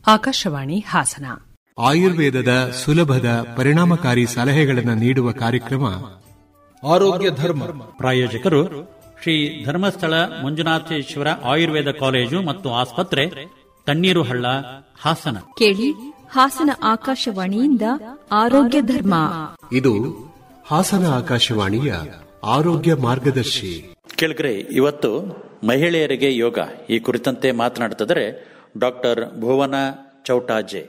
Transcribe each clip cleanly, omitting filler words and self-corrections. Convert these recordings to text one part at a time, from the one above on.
ಆಕಾಶವಾಣಿ ಹಾಸನ. ಆಯುರ್ವೇದದ ಸುಲಭದ ಪರಿಣಾಮಕಾರಿ ಸಲಹೆಗಳನ್ನು ನೀಡುವ ಕಾರ್ಯಕ್ರಮ ಆರೋಗ್ಯ ಧರ್ಮ. ಪ್ರಾಯೋಜಕರು ಶ್ರೀ ಧರ್ಮಸ್ಥಳ ಮಂಜುನಾಥೇಶ್ವರ ಆಯುರ್ವೇದ ಕಾಲೇಜು ಮತ್ತು ಆಸ್ಪತ್ರೆ, ತಣ್ಣೀರುಹಳ್ಳ, ಹಾಸನ. ಕೇಳಿ ಹಾಸನ ಆಕಾಶವಾಣಿಯಿಂದ ಆರೋಗ್ಯ ಧರ್ಮ. ಇದು ಹಾಸನ ಆಕಾಶವಾಣಿಯ ಆರೋಗ್ಯ ಮಾರ್ಗದರ್ಶಿ. ಕೇಳಿದ್ರೆ, ಇವತ್ತು ಮಹಿಳೆಯರಿಗೆ ಯೋಗ ಈ ಕುರಿತಂತೆ ಮಾತನಾಡುತ್ತಿದ್ದಾರೆ ಡಾಕ್ಟರ್ ಭುವನ ಚೌಟಾಜೆ.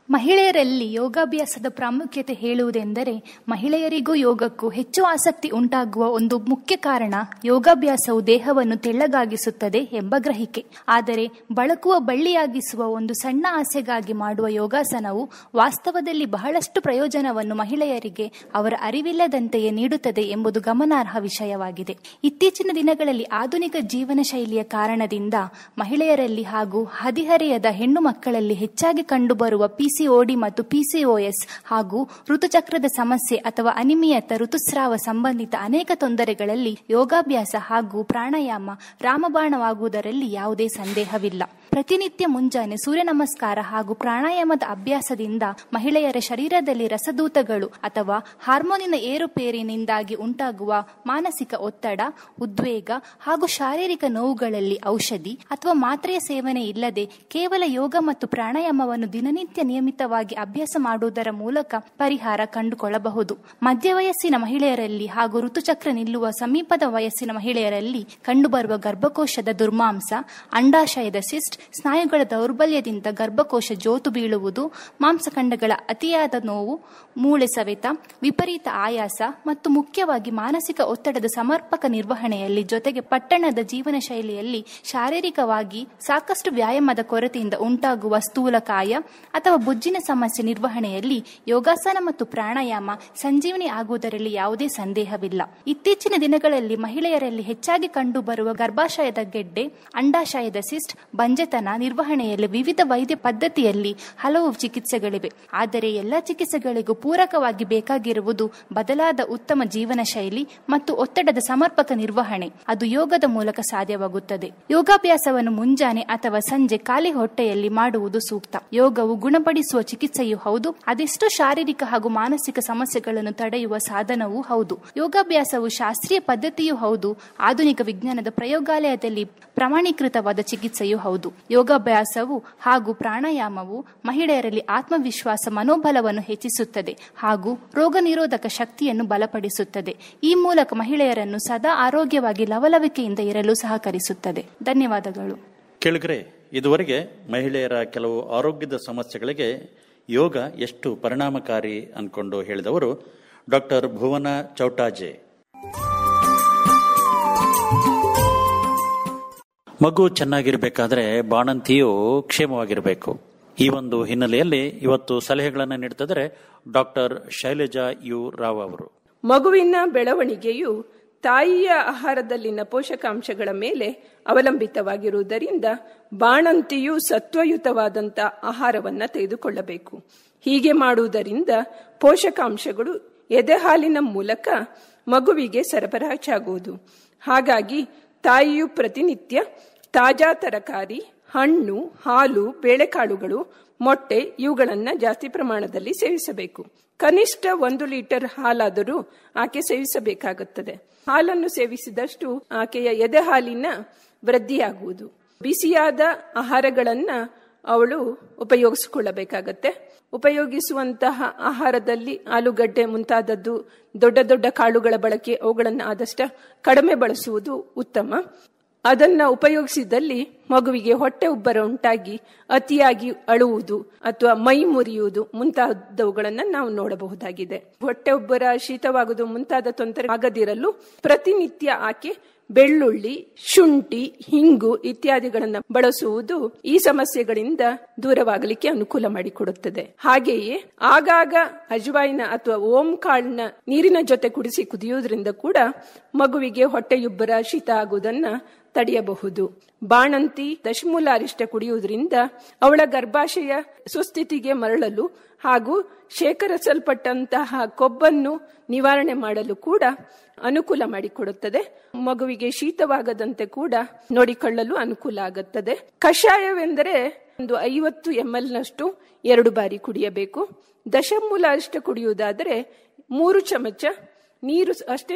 ಮಹಿಳೆಯರಲ್ಲಿ ಯೋಗಾಭ್ಯಾಸದ ಪ್ರಾಮುಖ್ಯತೆ ಹೇಳುವುದೆಂದರೆ, ಮಹಿಳೆಯರಿಗೂ ಯೋಗಕ್ಕೂ ಹೆಚ್ಚು ಆಸಕ್ತಿ ಉಂಟಾಗುವ ಒಂದು ಮುಖ್ಯ ಕಾರಣ ಯೋಗಾಭ್ಯಾಸವು ದೇಹವನ್ನು ತೆಳ್ಳಗಾಗಿಸುತ್ತದೆ ಎಂಬ ಗ್ರಹಿಕೆ. ಆದರೆ ಬಳಕುವ ಬಳ್ಳಿಯಾಗಿಸುವ ಒಂದು ಸಣ್ಣ ಆಸೆಗಾಗಿ ಮಾಡುವ ಯೋಗಾಸನವು ವಾಸ್ತವದಲ್ಲಿ ಬಹಳಷ್ಟು ಪ್ರಯೋಜನವನ್ನು ಮಹಿಳೆಯರಿಗೆ ಅವರ ಅರಿವಿಲ್ಲದಂತೆಯೇ ನೀಡುತ್ತದೆ ಎಂಬುದು ಗಮನಾರ್ಹ ವಿಷಯವಾಗಿದೆ. ಇತ್ತೀಚಿನ ದಿನಗಳಲ್ಲಿ ಆಧುನಿಕ ಜೀವನ ಶೈಲಿಯ ಕಾರಣದಿಂದ ಮಹಿಳೆಯರಲ್ಲಿ ಹಾಗೂ ಹದಿಹರೆಯದ ಹೆಣ್ಣು ಮಕ್ಕಳಲ್ಲಿ ಹೆಚ್ಚಾಗಿ ಕಂಡುಬರುವ ಪಿಸಿಒಡಿ ಮತ್ತು ಪಿಸಿಒಎಸ್ ಹಾಗೂ ಋತುಚಕ್ರದ ಸಮಸ್ಯೆ ಅಥವಾ ಅನಿಮಿಯತ ಋತುಸ್ರಾವ ಸಂಬಂಧಿತ ಅನೇಕ ತೊಂದರೆಗಳಲ್ಲಿ ಯೋಗಾಭ್ಯಾಸ ಹಾಗೂ ಪ್ರಾಣಾಯಾಮ ರಾಮಬಾಣವಾಗುವುದರಲ್ಲಿ ಯಾವುದೇ ಸಂದೇಹವಿಲ್ಲ. ಪ್ರತಿನಿತ್ಯ ಮುಂಜಾನೆ ಸೂರ್ಯ ನಮಸ್ಕಾರ ಹಾಗೂ ಪ್ರಾಣಾಯಾಮದ ಅಭ್ಯಾಸದಿಂದ ಮಹಿಳೆಯರ ಶರೀರದಲ್ಲಿ ರಸದೂತಗಳು ಅಥವಾ ಹಾರ್ಮೋನಿನ ಏರುಪೇರಿನಿಂದಾಗಿ ಉಂಟಾಗುವ ಮಾನಸಿಕ ಒತ್ತಡ, ಉದ್ವೇಗ ಹಾಗೂ ಶಾರೀರಿಕ ನೋವುಗಳಲ್ಲಿ ಔಷಧಿ ಅಥವಾ ಮಾತ್ರೆಯ ಸೇವನೆ ಇಲ್ಲದೆ ಕೇವಲ ಯೋಗ ಮತ್ತು ಪ್ರಾಣಾಯಾಮವನ್ನು ದಿನನಿತ್ಯ ನಿಯಮಿತವಾಗಿ ಅಭ್ಯಾಸ ಮಾಡುವುದರ ಮೂಲಕ ಪರಿಹಾರ ಕಂಡುಕೊಳ್ಳಬಹುದು. ಮಧ್ಯವಯಸ್ಸಿನ ಮಹಿಳೆಯರಲ್ಲಿ ಹಾಗೂ ಋತುಚಕ್ರ ನಿಲ್ಲುವ ಸಮೀಪದ ವಯಸ್ಸಿನ ಮಹಿಳೆಯರಲ್ಲಿ ಕಂಡುಬರುವ ಗರ್ಭಕೋಶದ ದುರ್ಮಾಂಸ, ಅಂಡಾಶಯದ ಸಿಸ್ಟ್, ಸ್ನಾಯುಗಳ ದೌರ್ಬಲ್ಯದಿಂದ ಗರ್ಭಕೋಶ ಜೋತು ಬೀಳುವುದು, ಮಾಂಸಖಂಡಗಳ ಅತಿಯಾದ ನೋವು, ಮೂಳೆ ಸವೆತ, ವಿಪರೀತ ಆಯಾಸ ಮತ್ತು ಮುಖ್ಯವಾಗಿ ಮಾನಸಿಕ ಒತ್ತಡದ ಸಮರ್ಪಕ ನಿರ್ವಹಣೆಯಲ್ಲಿ, ಜೊತೆಗೆ ಪಟ್ಟಣದ ಜೀವನ ಶೈಲಿಯಲ್ಲಿ ಶಾರೀರಿಕವಾಗಿ ಸಾಕಷ್ಟು ವ್ಯಾಯಾಮದ ಕೊರತೆಯಿಂದ ಉಂಟಾಗುವ ಸ್ಥೂಲಕಾಯ ಅಥವಾ ಬೊಜ್ಜಿನ ಸಮಸ್ಯೆ ನಿರ್ವಹಣೆಯಲ್ಲಿ ಯೋಗಾಸನ ಮತ್ತು ಪ್ರಾಣಾಯಾಮ ಸಂಜೀವನಿ ಆಗುವುದರಲ್ಲಿ ಯಾವುದೇ ಸಂದೇಹವಿಲ್ಲ. ಇತ್ತೀಚಿನ ದಿನಗಳಲ್ಲಿ ಮಹಿಳೆಯರಲ್ಲಿ ಹೆಚ್ಚಾಗಿ ಕಂಡುಬರುವ ಗರ್ಭಾಶಯದ ಗೆಡ್ಡೆ, ಅಂಡಾಶಯದ ಸಿಸ್ಟ್, ಬಂಜೆತನ ನಿರ್ವಹಣೆಯಲ್ಲಿ ವಿವಿಧ ವೈದ್ಯ ಪದ್ಧತಿಯಲ್ಲಿ ಹಲವು ಚಿಕಿತ್ಸೆಗಳಿವೆ. ಆದರೆ ಎಲ್ಲ ಚಿಕಿತ್ಸೆಗಳಿಗೂ ಪೂರಕವಾಗಿ ಬೇಕಾಗಿರುವುದು ಬದಲಾದ ಉತ್ತಮ ಜೀವನ ಶೈಲಿ ಮತ್ತು ಒತ್ತಡದ ಸಮರ್ಪಕ ನಿರ್ವಹಣೆ. ಅದು ಯೋಗದ ಮೂಲಕ ಸಾಧ್ಯವಾಗುತ್ತದೆ. ಯೋಗಾಭ್ಯಾಸವನ್ನು ಮುಂಜಾನೆ ಅಥವಾ ಸಂಜೆ ಖಾಲಿ ಹೊಟ್ಟೆಯಲ್ಲಿ ಮಾಡುವುದು ಸೂಕ್ತ. ಯೋಗವು ಗುಣಪಡಿಸುವ ಚಿಕಿತ್ಸೆಯೂ ಹೌದು, ಅದೆಷ್ಟೋ ಶಾರೀರಿಕ ಹಾಗೂ ಮಾನಸಿಕ ಸಮಸ್ಯೆಗಳನ್ನು ತಡೆಯುವ ಸಾಧನವೂ ಹೌದು. ಯೋಗಾಭ್ಯಾಸವು ಶಾಸ್ತ್ರೀಯ ಪದ್ಧತಿಯೂ ಹೌದು, ಆಧುನಿಕ ವಿಜ್ಞಾನದ ಪ್ರಯೋಗಾಲಯದಲ್ಲಿ ಪ್ರಮಾಣೀಕೃತವಾದ ಚಿಕಿತ್ಸೆಯೂ ಹೌದು. ಯೋಗಾಭ್ಯಾಸವು ಹಾಗೂ ಪ್ರಾಣಾಯಾಮವು ಮಹಿಳೆಯರಲ್ಲಿ ಆತ್ಮವಿಶ್ವಾಸ ಮನೋಬಲವನ್ನು ಹೆಚ್ಚಿಸುತ್ತದೆ ಹಾಗೂ ರೋಗ ನಿರೋಧಕ ಶಕ್ತಿಯನ್ನು ಬಲಪಡಿಸುತ್ತದೆ. ಈ ಮೂಲಕ ಮಹಿಳೆಯರನ್ನು ಸದಾ ಆರೋಗ್ಯವಾಗಿ ಲವಲವಿಕೆಯಿಂದ ಇರಲು ಸಹಕರಿಸುತ್ತದೆ. ಧನ್ಯವಾದಗಳು. ಕೇಳಿದ್ರೆ, ಇದುವರೆಗೆ ಮಹಿಳೆಯರ ಕೆಲವು ಆರೋಗ್ಯದ ಸಮಸ್ಯೆಗಳಿಗೆ ಯೋಗ ಎಷ್ಟು ಪರಿಣಾಮಕಾರಿ ಅನ್ಕೊಂಡು ಹೇಳಿದವರು ಡಾಕ್ಟರ್ ಭುವನ ಚೌಟಾಜೆ. ಮಗು ಚೆನ್ನಾಗಿರ್ಬೇಕಾದ್ರೆ ಬಾಣಂತಿಯು ಕ್ಷೇಮವಾಗಿರಬೇಕು. ಈ ಒಂದು ಹಿನ್ನೆಲೆಯಲ್ಲಿ ಇವತ್ತು ಸಲಹೆಗಳನ್ನು ನೀಡುತ್ತಿದ್ದಾರೆ ಡಾಕ್ಟರ್ ಶೈಲಜಾ ಯು ರಾವ್ ಅವರು. ಮಗುವಿನ ಬೆಳವಣಿಗೆಯು ತಾಯಿಯ ಆಹಾರದಲ್ಲಿನ ಪೋಷಕಾಂಶಗಳ ಮೇಲೆ ಅವಲಂಬಿತವಾಗಿರುವುದರಿಂದ ಬಾಣಂತಿಯು ಸತ್ವಯುತವಾದಂಥ ಆಹಾರವನ್ನು ತೆಗೆದುಕೊಳ್ಳಬೇಕು. ಹೀಗೆ ಮಾಡುವುದರಿಂದ ಪೋಷಕಾಂಶಗಳು ಎದೆಹಾಲಿನ ಮೂಲಕ ಮಗುವಿಗೆ ಸರಬರಾಜಾಗುವುದು. ಹಾಗಾಗಿ ತಾಯಿಯು ಪ್ರತಿನಿತ್ಯ ತಾಜಾ ತರಕಾರಿ, ಹಣ್ಣು, ಹಾಲು, ಬೇಳೆಕಾಳುಗಳು, ಮೊಟ್ಟೆ ಇವುಗಳನ್ನು ಜಾಸ್ತಿ ಪ್ರಮಾಣದಲ್ಲಿ ಸೇವಿಸಬೇಕು. ಕನಿಷ್ಠ 1 ಲೀಟರ್ ಹಾಲಾದರೂ ಆಕೆ ಸೇವಿಸಬೇಕಾಗುತ್ತದೆ. ಹಾಲನ್ನು ಸೇವಿಸಿದಷ್ಟು ಆಕೆಯ ಎದೆ ಹಾಲಿನ ವೃದ್ಧಿಯಾಗುವುದು. ಬಿಸಿಯಾದ ಆಹಾರಗಳನ್ನ ಅವಳು ಉಪಯೋಗಿಸಿಕೊಳ್ಳಬೇಕಾಗತ್ತೆ. ಉಪಯೋಗಿಸುವಂತಹ ಆಹಾರದಲ್ಲಿ ಆಲೂಗಡ್ಡೆ ಮುಂತಾದದ್ದು, ದೊಡ್ಡ ದೊಡ್ಡ ಕಾಳುಗಳ ಬಳಕೆ, ಅವುಗಳನ್ನು ಆದಷ್ಟು ಕಡಿಮೆ ಬಳಸುವುದು ಉತ್ತಮ. ಅದನ್ನ ಉಪಯೋಗಿಸಿದಲ್ಲಿ ಮಗುವಿಗೆ ಹೊಟ್ಟೆ ಉಬ್ಬರ ಉಂಟಾಗಿ ಅತಿಯಾಗಿ ಅಳುವುದು ಅಥವಾ ಮೈ ಮುರಿಯುವುದು ಮುಂತಾದವುಗಳನ್ನು ನಾವು ನೋಡಬಹುದಾಗಿದೆ. ಹೊಟ್ಟೆ ಉಬ್ಬರ, ಶೀತವಾಗುವುದು ಮುಂತಾದ ತೊಂದರೆ ಆಗದಿರಲು ಪ್ರತಿನಿತ್ಯ ಆಕೆ ಬೆಳ್ಳುಳ್ಳಿ, ಶುಂಠಿ, ಹಿಂಗು ಇತ್ಯಾದಿಗಳನ್ನು ಬಳಸುವುದು ಈ ಸಮಸ್ಯೆಗಳಿಂದ ದೂರವಾಗಲಿಕ್ಕೆ ಅನುಕೂಲ ಮಾಡಿಕೊಡುತ್ತದೆ. ಹಾಗೆಯೇ ಆಗಾಗ ಅಜ್ವಾಯಿನ ಅಥವಾ ಓಂ ಕಾಳಿನ ನೀರಿನ ಜೊತೆ ಕುಡಿಸಿ ಕುದಿಯುವುದರಿಂದ ಕೂಡ ಮಗುವಿಗೆ ಹೊಟ್ಟೆಯುಬ್ಬರ, ಶೀತ ಆಗುವುದನ್ನ ತಡೆಯಬಹುದು. ಬಾಣಂತಿ ದಶಮೂಲ ಅರಿಷ್ಟ ಕುಡಿಯುವುದರಿಂದ ಅವಳ ಗರ್ಭಾಶಯ ಸುಸ್ಥಿತಿಗೆ ಮರಳಲು ಹಾಗೂ ಶೇಖರಿಸಲ್ಪಟ್ಟಂತಹ ಕೊಬ್ಬನ್ನು ನಿವಾರಣೆ ಮಾಡಲು ಕೂಡ ಅನುಕೂಲ ಮಾಡಿಕೊಡುತ್ತದೆ. ಮಗುವಿಗೆ ಶೀತವಾಗದಂತೆ ಕೂಡ ನೋಡಿಕೊಳ್ಳಲು ಅನುಕೂಲ ಆಗುತ್ತದೆ. ಕಷಾಯವೆಂದರೆ ಒಂದು 50 ml ನಷ್ಟು 2 ಬಾರಿ ಕುಡಿಯಬೇಕು. ದಶಮೂಲ ಅರಿಷ್ಟ ಕುಡಿಯುವುದಾದರೆ 3 ಚಮಚ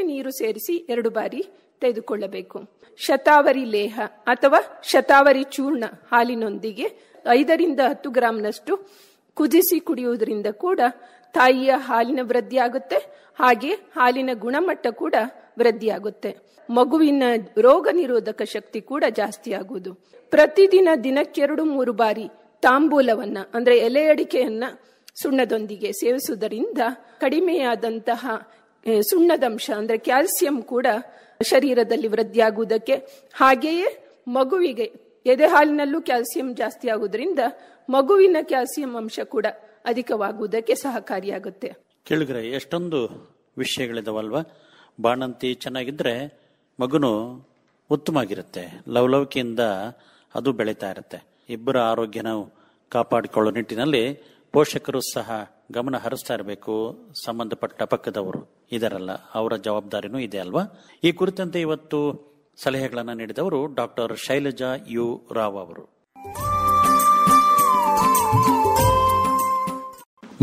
ನೀರು ಸೇರಿಸಿ 2 ಬಾರಿ ತೆಗೆದುಕೊಳ್ಳಬೇಕು. ಶತಾವರಿ ಲೇಹ ಅಥವಾ ಶತಾವರಿ ಚೂರ್ಣ ಹಾಲಿನೊಂದಿಗೆ 5 ರಿಂದ 10 ಗ್ರಾಂನಷ್ಟು ಕುದಿಸಿ ಕುಡಿಯುವುದರಿಂದ ಕೂಡ ತಾಯಿಯ ಹಾಲಿನ ವೃದ್ಧಿಯಾಗುತ್ತೆ, ಹಾಗೆ ಹಾಲಿನ ಗುಣಮಟ್ಟ ಕೂಡ ವೃದ್ಧಿಯಾಗುತ್ತೆ. ಮಗುವಿನ ರೋಗ ನಿರೋಧಕ ಶಕ್ತಿ ಕೂಡ ಜಾಸ್ತಿ ಆಗುವುದು. ಪ್ರತಿದಿನ ದಿನಕ್ಕೆ 2-3 ಬಾರಿ ತಾಂಬೂಲವನ್ನ ಅಂದ್ರೆ ಎಲೆ ಅಡಿಕೆಯನ್ನ ಸುಣ್ಣದೊಂದಿಗೆ ಸೇವಿಸುವುದರಿಂದ ಕಡಿಮೆಯಾದಂತಹ ಸುಣ್ಣದಂಶ ಅಂದ್ರೆ ಕ್ಯಾಲ್ಸಿಯಂ ಕೂಡ ಶರೀರದಲ್ಲಿ ವೃದ್ಧಿಯಾಗುವುದಕ್ಕೆ, ಹಾಗೆಯೇ ಮಗುವಿಗೆ ಎದೆ ಹಾಲಿನಲ್ಲೂ ಕ್ಯಾಲ್ಸಿಯಂ ಜಾಸ್ತಿ ಆಗುವುದರಿಂದ ಮಗುವಿನ ಕ್ಯಾಲ್ಸಿಯಂ ಅಂಶ ಕೂಡ ಅಧಿಕವಾಗುವುದಕ್ಕೆ ಸಹಕಾರಿಯಾಗುತ್ತೆ. ಕೇಳಿದ್ರೆ ಎಷ್ಟೊಂದು ವಿಷಯಗಳಿದಾವಲ್ವಾ. ಬಾಣಂತಿ ಚೆನ್ನಾಗಿದ್ರೆ ಮಗುನು ಉತ್ತಮವಾಗಿರುತ್ತೆ, ಲವಲವಿಕೆಯಿಂದ ಅದು ಬೆಳೀತಾ ಇರುತ್ತೆ. ಇಬ್ಬರ ಆರೋಗ್ಯನ ಕಾಪಾಡಿಕೊಳ್ಳೋ ನಿಟ್ಟಿನಲ್ಲಿ ಪೋಷಕರು ಸಹ ಗಮನ ಹರಿಸ್ತಾ ಇರಬೇಕು. ಸಂಬಂಧಪಟ್ಟ ಪಕ್ಕದವರು ಇದರಲ್ಲ, ಅವರ ಜವಾಬ್ದಾರಿನೂ ಇದೆ ಅಲ್ವಾ. ಈ ಕುರಿತಂತೆ ಇವತ್ತು ಸಲಹೆಗಳನ್ನು ನೀಡಿದವರು ಡಾಕ್ಟರ್ ಶೈಲಜಾ ಯು ರಾವ್ ಅವರು.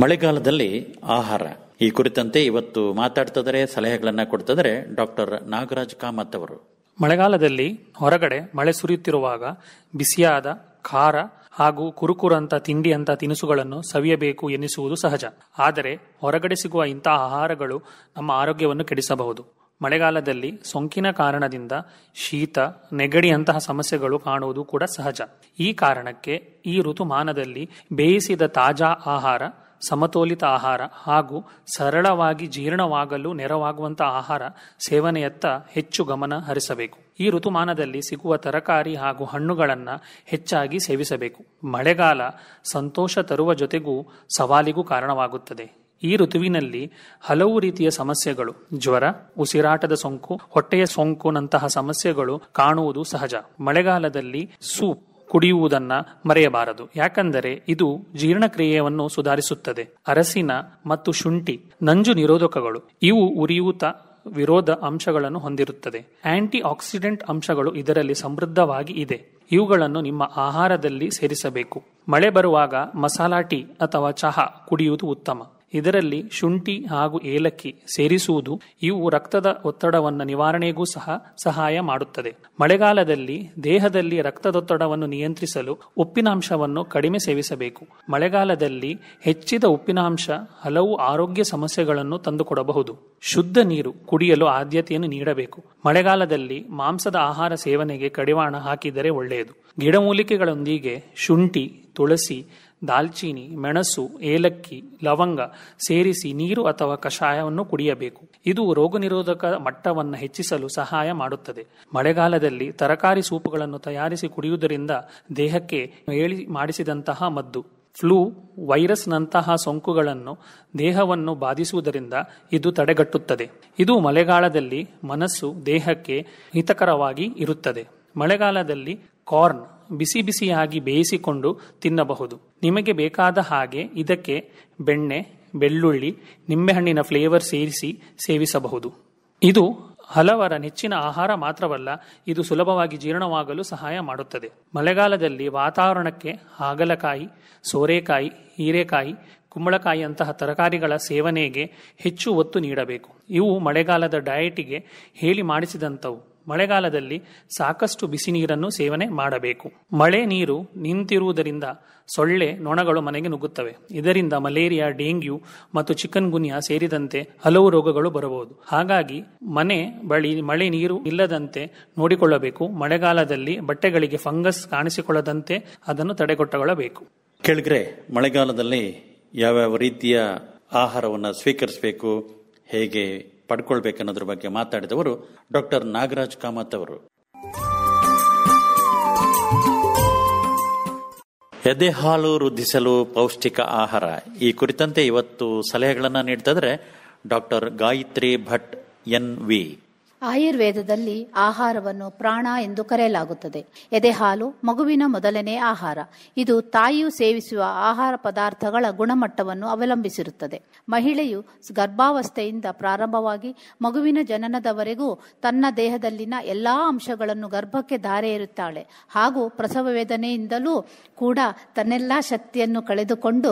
ಮಳೆಗಾಲದಲ್ಲಿ ಆಹಾರ ಈ ಕುರಿತಂತೆ ಇವತ್ತು ಮಾತಾಡ್ತಿದ್ದಾರೆ, ಸಲಹೆಗಳನ್ನ ಕೊಡ್ತಿದ್ದಾರೆ ಡಾಕ್ಟರ್ ನಾಗರಾಜ್ ಕಾಮತ್ ಅವರು. ಮಳೆಗಾಲದಲ್ಲಿ ಹೊರಗಡೆ ಮಳೆ ಸುರಿಯುತ್ತಿರುವಾಗ ಬಿಸಿಯಾದ ಖಾರ ಹಾಗೂ ಕುರುಕುರಂತ ತಿಂಡಿಯಂತ ತಿನಿಸುಗಳನ್ನು ಸವಿಯಬೇಕು ಎನ್ನಿಸುವುದು ಸಹಜ. ಆದರೆ ಹೊರಗಡೆ ಸಿಗುವ ಇಂತಹ ಆಹಾರಗಳು ನಮ್ಮ ಆರೋಗ್ಯವನ್ನು ಕೆಡಿಸಬಹುದು. ಮಳೆಗಾಲದಲ್ಲಿ ಸೋಂಕಿನ ಕಾರಣದಿಂದ ಶೀತ, ನೆಗಡಿಯಂತಹ ಸಮಸ್ಯೆಗಳು ಕಾಣುವುದು ಕೂಡ ಸಹಜ. ಈ ಕಾರಣಕ್ಕೆ ಈ ಋತುಮಾನದಲ್ಲಿ ಬೇಯಿಸಿದ ತಾಜಾ ಆಹಾರ, ಸಮತೋಲಿತ ಆಹಾರ ಹಾಗೂ ಸರಳವಾಗಿ ಜೀರ್ಣವಾಗಲು ನೆರವಾಗುವಂತಹ ಆಹಾರ ಸೇವನೆಯತ್ತ ಹೆಚ್ಚು ಗಮನ ಹರಿಸಬೇಕು. ಈ ಋತುಮಾನದಲ್ಲಿ ಸಿಗುವ ತರಕಾರಿ ಹಾಗೂ ಹಣ್ಣುಗಳನ್ನು ಹೆಚ್ಚಾಗಿ ಸೇವಿಸಬೇಕು. ಮಳೆಗಾಲ ಸಂತೋಷ ತರುವ ಜೊತೆಗೂ ಸವಾಲಿಗೂ ಕಾರಣವಾಗುತ್ತದೆ. ಈ ಋತುವಿನಲ್ಲಿ ಹಲವು ರೀತಿಯ ಸಮಸ್ಯೆಗಳು, ಜ್ವರ, ಉಸಿರಾಟದ ಸೋಂಕು, ಹೊಟ್ಟೆಯ ಸೋಂಕುನಂತಹ ಸಮಸ್ಯೆಗಳು ಕಾಣುವುದು ಸಹಜ. ಮಳೆಗಾಲದಲ್ಲಿ ಸೂಪ್ ಕುಡಿಯುವುದನ್ನ ಮರೆಯಬಾರದು, ಯಾಕಂದರೆ ಇದು ಜೀರ್ಣಕ್ರಿಯೆಯನ್ನು ಸುಧಾರಿಸುತ್ತದೆ. ಅರಸಿನ ಮತ್ತು ಶುಂಠಿ ನಂಜು ನಿರೋಧಕಗಳು. ಇವು ಉರಿಯೂತ ವಿರೋಧ ಅಂಶಗಳನ್ನು ಹೊಂದಿರುತ್ತದೆ. ಆಂಟಿ ಆಕ್ಸಿಡೆಂಟ್ ಅಂಶಗಳು ಇದರಲ್ಲಿ ಸಮೃದ್ಧವಾಗಿ ಇದೆ. ಇವುಗಳನ್ನು ನಿಮ್ಮ ಆಹಾರದಲ್ಲಿ ಸೇರಿಸಬೇಕು. ಮಳೆ ಬರುವಾಗ ಮಸಾಲಾ ಟೀ ಅಥವಾ ಚಹಾ ಕುಡಿಯುವುದು ಉತ್ತಮ. ಇದರಲ್ಲಿ ಶುಂಠಿ ಹಾಗೂ ಏಲಕ್ಕಿ ಸೇರಿಸುವುದು ಇವು ರಕ್ತದ ಒತ್ತಡವನ್ನು ನಿವಾರಣೆಗೂ ಸಹ ಸಹಾಯ ಮಾಡುತ್ತದೆ. ಮಳೆಗಾಲದಲ್ಲಿ ದೇಹದಲ್ಲಿ ರಕ್ತದೊತ್ತಡವನ್ನು ನಿಯಂತ್ರಿಸಲು ಉಪ್ಪಿನಾಂಶವನ್ನು ಕಡಿಮೆ ಸೇವಿಸಬೇಕು. ಮಳೆಗಾಲದಲ್ಲಿ ಹೆಚ್ಚಿದ ಉಪ್ಪಿನಾಂಶ ಹಲವು ಆರೋಗ್ಯ ಸಮಸ್ಯೆಗಳನ್ನು ತಂದುಕೊಡಬಹುದು. ಶುದ್ಧ ನೀರು ಕುಡಿಯಲು ಆದ್ಯತೆಯನ್ನು ನೀಡಬೇಕು. ಮಳೆಗಾಲದಲ್ಲಿ ಮಾಂಸದ ಆಹಾರ ಸೇವನೆಗೆ ಕಡಿವಾಣ ಹಾಕಿದರೆ ಒಳ್ಳೆಯದು. ಗಿಡಮೂಲಿಕೆಗಳೊಂದಿಗೆ ಶುಂಠಿ, ತುಳಸಿ, ದಾಲ್ಚೀನಿ, ಮೆಣಸು, ಏಲಕ್ಕಿ, ಲವಂಗ ಸೇರಿಸಿ ನೀರು ಅಥವಾ ಕಷಾಯವನ್ನು ಕುಡಿಯಬೇಕು. ಇದು ರೋಗ ನಿರೋಧಕ ಮಟ್ಟವನ್ನು ಹೆಚ್ಚಿಸಲು ಸಹಾಯ ಮಾಡುತ್ತದೆ. ಮಳೆಗಾಲದಲ್ಲಿ ತರಕಾರಿ ಸೂಪುಗಳನ್ನು ತಯಾರಿಸಿ ಕುಡಿಯುವುದರಿಂದ ದೇಹಕ್ಕೆ ಹೇಳಿ ಮಾಡಿಸಿದಂತಹ ಮದ್ದು. ಫ್ಲೂ ವೈರಸ್ನಂತಹ ಸೋಂಕುಗಳನ್ನು ದೇಹವನ್ನು ಬಾಧಿಸುವುದರಿಂದ ಇದು ತಡೆಗಟ್ಟುತ್ತದೆ. ಇದು ಮಳೆಗಾಲದಲ್ಲಿ ಮನಸ್ಸು ದೇಹಕ್ಕೆ ಹಿತಕರವಾಗಿ ಇರುತ್ತದೆ. ಮಳೆಗಾಲದಲ್ಲಿ ಕಾರ್ನ್ ಬಿಸಿ ಬಿಸಿಯಾಗಿ ಬೇಯಿಸಿಕೊಂಡು ತಿನ್ನಬಹುದು. ನಿಮಗೆ ಬೇಕಾದ ಹಾಗೆ ಇದಕ್ಕೆ ಬೆಣ್ಣೆ, ಬೆಳ್ಳುಳ್ಳಿ, ನಿಂಬೆಹಣ್ಣಿನ ಫ್ಲೇವರ್ ಸೇರಿಸಿ ಸೇವಿಸಬಹುದು. ಇದು ಹಲವರ ನೆಚ್ಚಿನ ಆಹಾರ ಮಾತ್ರವಲ್ಲ, ಇದು ಸುಲಭವಾಗಿ ಜೀರ್ಣವಾಗಲು ಸಹಾಯ ಮಾಡುತ್ತದೆ. ಮಳೆಗಾಲದಲ್ಲಿ ವಾತಾವರಣಕ್ಕೆ ಹಾಗಲಕಾಯಿ, ಸೋರೆಕಾಯಿ, ಹೀರೆಕಾಯಿ, ಕುಂಬಳಕಾಯಿಯಂತಹ ತರಕಾರಿಗಳ ಸೇವನೆಗೆ ಹೆಚ್ಚು ಒತ್ತು ನೀಡಬೇಕು. ಇವು ಮಳೆಗಾಲದ ಡಯಟಿಗೆ ಹೇಳಿ ಮಾಡಿಸಿದಂಥವು. ಮಳೆಗಾಲದಲ್ಲಿ ಸಾಕಷ್ಟು ಬಿಸಿ ನೀರನ್ನು ಸೇವನೆ ಮಾಡಬೇಕು. ಮಳೆ ನೀರು ನಿಂತಿರುವುದರಿಂದ ಸೊಳ್ಳೆ, ನೊಣಗಳು ಮನೆಗೆ ನುಗ್ಗುತ್ತವೆ. ಇದರಿಂದ ಮಲೇರಿಯಾ, ಡೆಂಗ್ಯೂ ಮತ್ತು ಚಿಕನ್ ಗುನ್ಯಾ ಸೇರಿದಂತೆ ಹಲವು ರೋಗಗಳು ಬರಬಹುದು. ಹಾಗಾಗಿ ಮನೆ ಬಳಿ ಮಳೆ ನೀರು ಇಲ್ಲದಂತೆ ನೋಡಿಕೊಳ್ಳಬೇಕು. ಮಳೆಗಾಲದಲ್ಲಿ ಬಟ್ಟೆಗಳಿಗೆ ಫಂಗಸ್ ಕಾಣಿಸಿಕೊಳ್ಳದಂತೆ ಅದನ್ನು ತಡೆಗಟ್ಟಬೇಕು. ಕೇಳಿದ್ರೆ ಮಳೆಗಾಲದಲ್ಲಿ ಯಾವ್ಯಾವ ರೀತಿಯ ಆಹಾರವನ್ನು ಸ್ವೀಕರಿಸಬೇಕು, ಹೇಗೆ ಪಡ್ಕೊಳ್ಬೇಕನ್ನೋದ್ರ ಬಗ್ಗೆ ಮಾತಾಡಿದವರು ಡಾಕ್ಟರ್ ನಾಗರಾಜ್ ಕಾಮತ್ ಅವರು. ಎದೆ ಹಾಲು ವೃದ್ಧಿಸಲು ಪೌಷ್ಟಿಕ ಆಹಾರ ಈ ಕುರಿತಂತೆ ಇವತ್ತು ಸಲಹೆಗಳನ್ನು ನೀಡ್ತಿದ್ರೆ ಡಾಕ್ಟರ್ ಗಾಯತ್ರಿ ಭಟ್ NV. ಆಯುರ್ವೇದದಲ್ಲಿ ಆಹಾರವನ್ನು ಪ್ರಾಣ ಎಂದು ಕರೆಯಲಾಗುತ್ತದೆ. ಎದೆಹಾಲು ಮಗುವಿನ ಮೊದಲನೇ ಆಹಾರ. ಇದು ತಾಯಿಯು ಸೇವಿಸುವ ಆಹಾರ ಪದಾರ್ಥಗಳ ಗುಣಮಟ್ಟವನ್ನು ಅವಲಂಬಿಸಿರುತ್ತದೆ. ಮಹಿಳೆಯು ಗರ್ಭಾವಸ್ಥೆಯಿಂದ ಪ್ರಾರಂಭವಾಗಿ ಮಗುವಿನ ಜನನದವರೆಗೂ ತನ್ನ ದೇಹದಲ್ಲಿನ ಎಲ್ಲಾ ಅಂಶಗಳನ್ನು ಗರ್ಭಕ್ಕೆ ಧಾರೆ ಎರುತ್ತಾಳೆ. ಹಾಗೂ ಪ್ರಸವ ವೇದನೆಯಿಂದಲೂ ಕೂಡ ತನ್ನೆಲ್ಲಾ ಶಕ್ತಿಯನ್ನು ಕಳೆದುಕೊಂಡು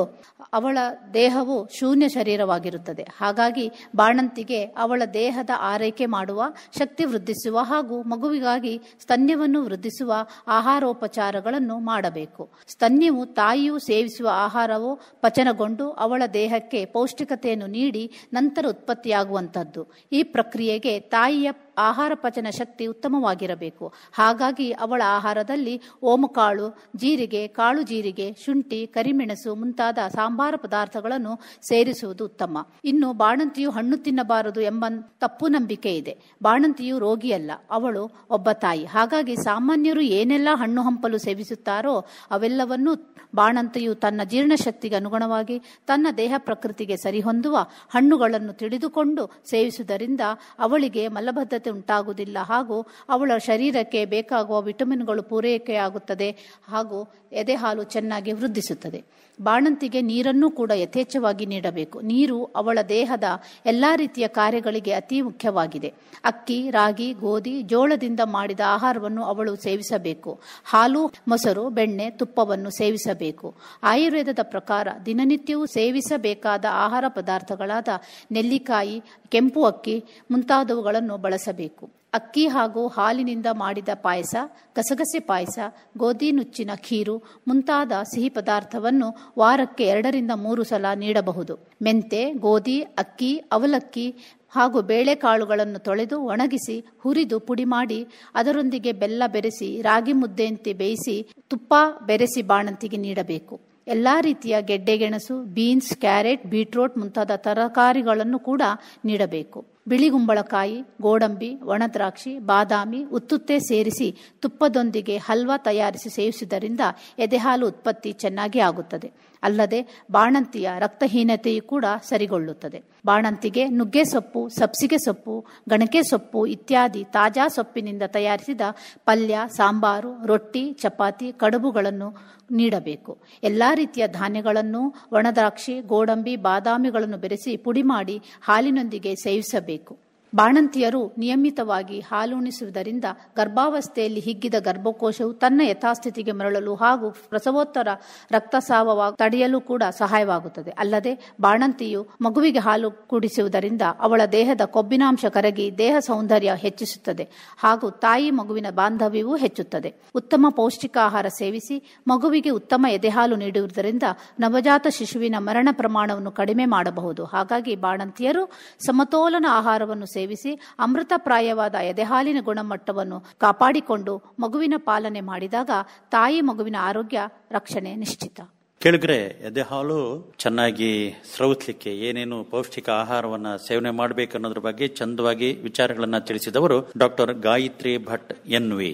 ಅವಳ ದೇಹವು ಶೂನ್ಯ ಶರೀರವಾಗಿರುತ್ತದೆ. ಹಾಗಾಗಿ ಬಾಣಂತಿಗೆ ಅವಳ ದೇಹದ ಆರೈಕೆ ಮಾಡುವ, ಶಕ್ತಿ ವೃದ್ಧಿಸುವ ಹಾಗೂ ಮಗುವಿಗಾಗಿ ಸ್ತನ್ಯವನ್ನು ವೃದ್ಧಿಸುವ ಆಹಾರೋಪಚಾರಗಳನ್ನು ಮಾಡಬೇಕು. ಸ್ತನ್ಯವು ತಾಯಿಯು ಸೇವಿಸುವ ಆಹಾರವು ಪಚನಗೊಂಡು ಅವಳ ದೇಹಕ್ಕೆ ಪೌಷ್ಟಿಕತೆಯನ್ನು ನೀಡಿ ನಂತರ ಉತ್ಪತ್ತಿಯಾಗುವಂಥದ್ದು. ಈ ಪ್ರಕ್ರಿಯೆಗೆ ತಾಯಿಯ ಆಹಾರ ಪಚನ ಶಕ್ತಿ ಉತ್ತಮವಾಗಿರಬೇಕು. ಹಾಗಾಗಿ ಅವಳ ಆಹಾರದಲ್ಲಿ ಓಮಕಾಳು, ಜೀರಿಗೆ, ಕಾಳು ಜೀರಿಗೆ, ಶುಂಠಿ, ಕರಿಮೆಣಸು ಮುಂತಾದ ಸಾಂಬಾರ ಪದಾರ್ಥಗಳನ್ನು ಸೇರಿಸುವುದು ಉತ್ತಮ. ಇನ್ನು ಬಾಣಂತಿಯು ಹಣ್ಣು ತಿನ್ನಬಾರದು ಎಂಬ ತಪ್ಪು ನಂಬಿಕೆ ಇದೆ. ಬಾಣಂತಿಯು ರೋಗಿಯಲ್ಲ, ಅವಳು ಒಬ್ಬ ತಾಯಿ. ಹಾಗಾಗಿ ಸಾಮಾನ್ಯರು ಏನೆಲ್ಲ ಹಣ್ಣು ಹಂಪಲು ಸೇವಿಸುತ್ತಾರೋ ಅವೆಲ್ಲವನ್ನೂ ಬಾಣಂತಿಯು ತನ್ನ ಜೀರ್ಣಶಕ್ತಿಗೆ ಅನುಗುಣವಾಗಿ ತನ್ನ ದೇಹ ಪ್ರಕೃತಿಗೆ ಸರಿಹೊಂದುವ ಹಣ್ಣುಗಳನ್ನು ತಿಳಿದುಕೊಂಡು ಸೇವಿಸುವುದರಿಂದ ಅವಳಿಗೆ ಮಲಬದ್ಧತೆ ಉಂಟಾಗುವುದಿಲ್ಲ ಹಾಗೂ ಅವಳ ಶರೀರಕ್ಕೆ ಬೇಕಾಗುವ ವಿಟಮಿನ್ಗಳು ಪೂರೈಕೆಯಾಗುತ್ತದೆ ಹಾಗೂ ಎದೆಹಾಲು ಚೆನ್ನಾಗಿ ವೃದ್ಧಿಸುತ್ತದೆ. ಬಾಣಂತಿಗೆ ನೀರನ್ನು ಕೂಡ ಯಥೇಚ್ಛವಾಗಿ ನೀಡಬೇಕು. ನೀರು ಅವಳ ದೇಹದ ಎಲ್ಲಾ ರೀತಿಯ ಕಾರ್ಯಗಳಿಗೆ ಅತಿ ಮುಖ್ಯವಾಗಿದೆ. ಅಕ್ಕಿ, ರಾಗಿ, ಗೋಧಿ, ಜೋಳದಿಂದ ಮಾಡಿದ ಆಹಾರವನ್ನು ಅವಳು ಸೇವಿಸಬೇಕು. ಹಾಲು, ಮೊಸರು, ಬೆಣ್ಣೆ, ತುಪ್ಪವನ್ನು ಸೇವಿಸಬೇಕು. ಆಯುರ್ವೇದದ ಪ್ರಕಾರ ದಿನನಿತ್ಯವೂ ಸೇವಿಸಬೇಕಾದ ಆಹಾರ ಪದಾರ್ಥಗಳಾದ ನೆಲ್ಲಿಕಾಯಿ, ಕೆಂಪು ಅಕ್ಕಿ ಮುಂತಾದವುಗಳನ್ನು ಬಳಸಬೇಕು. ಅಕ್ಕಿ ಹಾಗೂ ಹಾಲಿನಿಂದ ಮಾಡಿದ ಪಾಯಸ, ಗಸಗಸೆ ಪಾಯಸ, ಗೋಧಿ ನುಚ್ಚಿನ ಖೀರು ಮುಂತಾದ ಸಿಹಿ ಪದಾರ್ಥವನ್ನು ವಾರಕ್ಕೆ 2-3 ಸಲ ನೀಡಬಹುದು. ಮೆಂತೆ, ಗೋಧಿ, ಅಕ್ಕಿ, ಅವಲಕ್ಕಿ ಹಾಗೂ ಬೇಳೆಕಾಳುಗಳನ್ನು ತೊಳೆದು ಒಣಗಿಸಿ ಹುರಿದು ಪುಡಿ ಮಾಡಿ ಅದರೊಂದಿಗೆ ಬೆಲ್ಲ ಬೆರೆಸಿ ರಾಗಿ ಮುದ್ದೆಯಂತೆ ಬೇಯಿಸಿ ತುಪ್ಪ ಬೆರೆಸಿ ಬಾಣಂತಿಗೆ ನೀಡಬೇಕು. ಎಲ್ಲಾ ರೀತಿಯ ಗೆಡ್ಡೆಗೆಣಸು, ಬೀನ್ಸ್, ಕ್ಯಾರೆಟ್, ಬೀಟ್ರೋಟ್ ಮುಂತಾದ ತರಕಾರಿಗಳನ್ನು ಕೂಡ ನೀಡಬೇಕು. ಬಿಳಿಗುಂಬಳಕಾಯಿ, ಗೋಡಂಬಿ, ಒಣದ್ರಾಕ್ಷಿ, ಬಾದಾಮಿ, ಉತ್ತುತ್ತೆ ಸೇರಿಸಿ ತುಪ್ಪದೊಂದಿಗೆ ಹಲ್ವಾ ತಯಾರಿಸಿ ಸೇವಿಸುವುದರಿಂದ ಎದೆಹಾಲು ಉತ್ಪತ್ತಿ ಚೆನ್ನಾಗಿ ಆಗುತ್ತದೆ. ಅಲ್ಲದೆ ಬಾಣಂತಿಯ ರಕ್ತಹೀನತೆಯೂ ಕೂಡ ಸರಿಗೊಳ್ಳುತ್ತದೆ. ಬಾಣಂತಿಗೆ ನುಗ್ಗೆ ಸೊಪ್ಪು, ಸಬ್ಸಿಗೆ ಸೊಪ್ಪು, ಗಣಕೆ ಸೊಪ್ಪು ಇತ್ಯಾದಿ ತಾಜಾ ಸೊಪ್ಪಿನಿಂದ ತಯಾರಿಸಿದ ಪಲ್ಯ, ಸಾಂಬಾರು, ರೊಟ್ಟಿ, ಚಪಾತಿ, ಕಡುಬುಗಳನ್ನು ನೀಡಬೇಕು. ಎಲ್ಲಾ ರೀತಿಯ ಧಾನ್ಯಗಳನ್ನು, ಒಣದ್ರಾಕ್ಷಿ, ಗೋಡಂಬಿ, ಬಾದಾಮಿಗಳನ್ನು ಬೆರೆಸಿ ಪುಡಿ ಮಾಡಿ ಹಾಲಿನೊಂದಿಗೆ ಸೇವಿಸಬೇಕು. ಬಾಣಂತಿಯರು ನಿಯಮಿತವಾಗಿ ಹಾಲುಣಿಸುವುದರಿಂದ ಗರ್ಭಾವಸ್ಥೆಯಲ್ಲಿ ಹಿಗ್ಗಿದ ಗರ್ಭಕೋಶವು ತನ್ನ ಯಥಾಸ್ಥಿತಿಗೆ ಮರಳಲು ಹಾಗೂ ಪ್ರಸವೋತ್ತರ ರಕ್ತಸ್ರಾವ ತಡೆಯಲು ಕೂಡ ಸಹಾಯವಾಗುತ್ತದೆ. ಅಲ್ಲದೆ ಬಾಣಂತಿಯು ಮಗುವಿಗೆ ಹಾಲು ಕುಡಿಸುವುದರಿಂದ ಅವಳ ದೇಹದ ಕೊಬ್ಬಿನಾಂಶ ಕರಗಿ ದೇಹ ಸೌಂದರ್ಯ ಹೆಚ್ಚಿಸುತ್ತದೆ ಹಾಗೂ ತಾಯಿ ಮಗುವಿನ ಬಾಂಧವ್ಯವೂ ಹೆಚ್ಚುತ್ತದೆ. ಉತ್ತಮ ಪೌಷ್ಟಿಕ ಆಹಾರ ಸೇವಿಸಿ ಮಗುವಿಗೆ ಉತ್ತಮ ಎದೆಹಾಲು ನೀಡುವುದರಿಂದ ನವಜಾತ ಶಿಶುವಿನ ಮರಣ ಪ್ರಮಾಣವನ್ನು ಕಡಿಮೆ ಮಾಡಬಹುದು. ಹಾಗಾಗಿ ಬಾಣಂತಿಯರು ಸಮತೋಲನ ಆಹಾರವನ್ನು ಸೇವಿಸಿ ಅಮೃತಪ್ರಾಯವಾದ ಎದೆಹಾಲಿನ ಗುಣಮಟ್ಟವನ್ನು ಕಾಪಾಡಿಕೊಂಡು ಮಗುವಿನ ಪಾಲನೆ ಮಾಡಿದಾಗ ತಾಯಿ ಮಗುವಿನ ಆರೋಗ್ಯ ರಕ್ಷಣೆ ನಿಶ್ಚಿತ. ಕೇಳಿದ್ರೆ ಎದೆಹಾಲು ಚೆನ್ನಾಗಿ ಸ್ರವಿಸಲಿಕ್ಕೆ ಏನೇನು ಪೌಷ್ಟಿಕ ಆಹಾರವನ್ನ ಸೇವನೆ ಮಾಡಬೇಕು ಅನ್ನೋದ್ರ ಬಗ್ಗೆ ಚಂದವಾಗಿ ವಿಚಾರಗಳನ್ನ ತಿಳಿಸಿದವರು ಡಾಕ್ಟರ್ ಗಾಯತ್ರಿ ಭಟ್ ಎನ್ವಿ.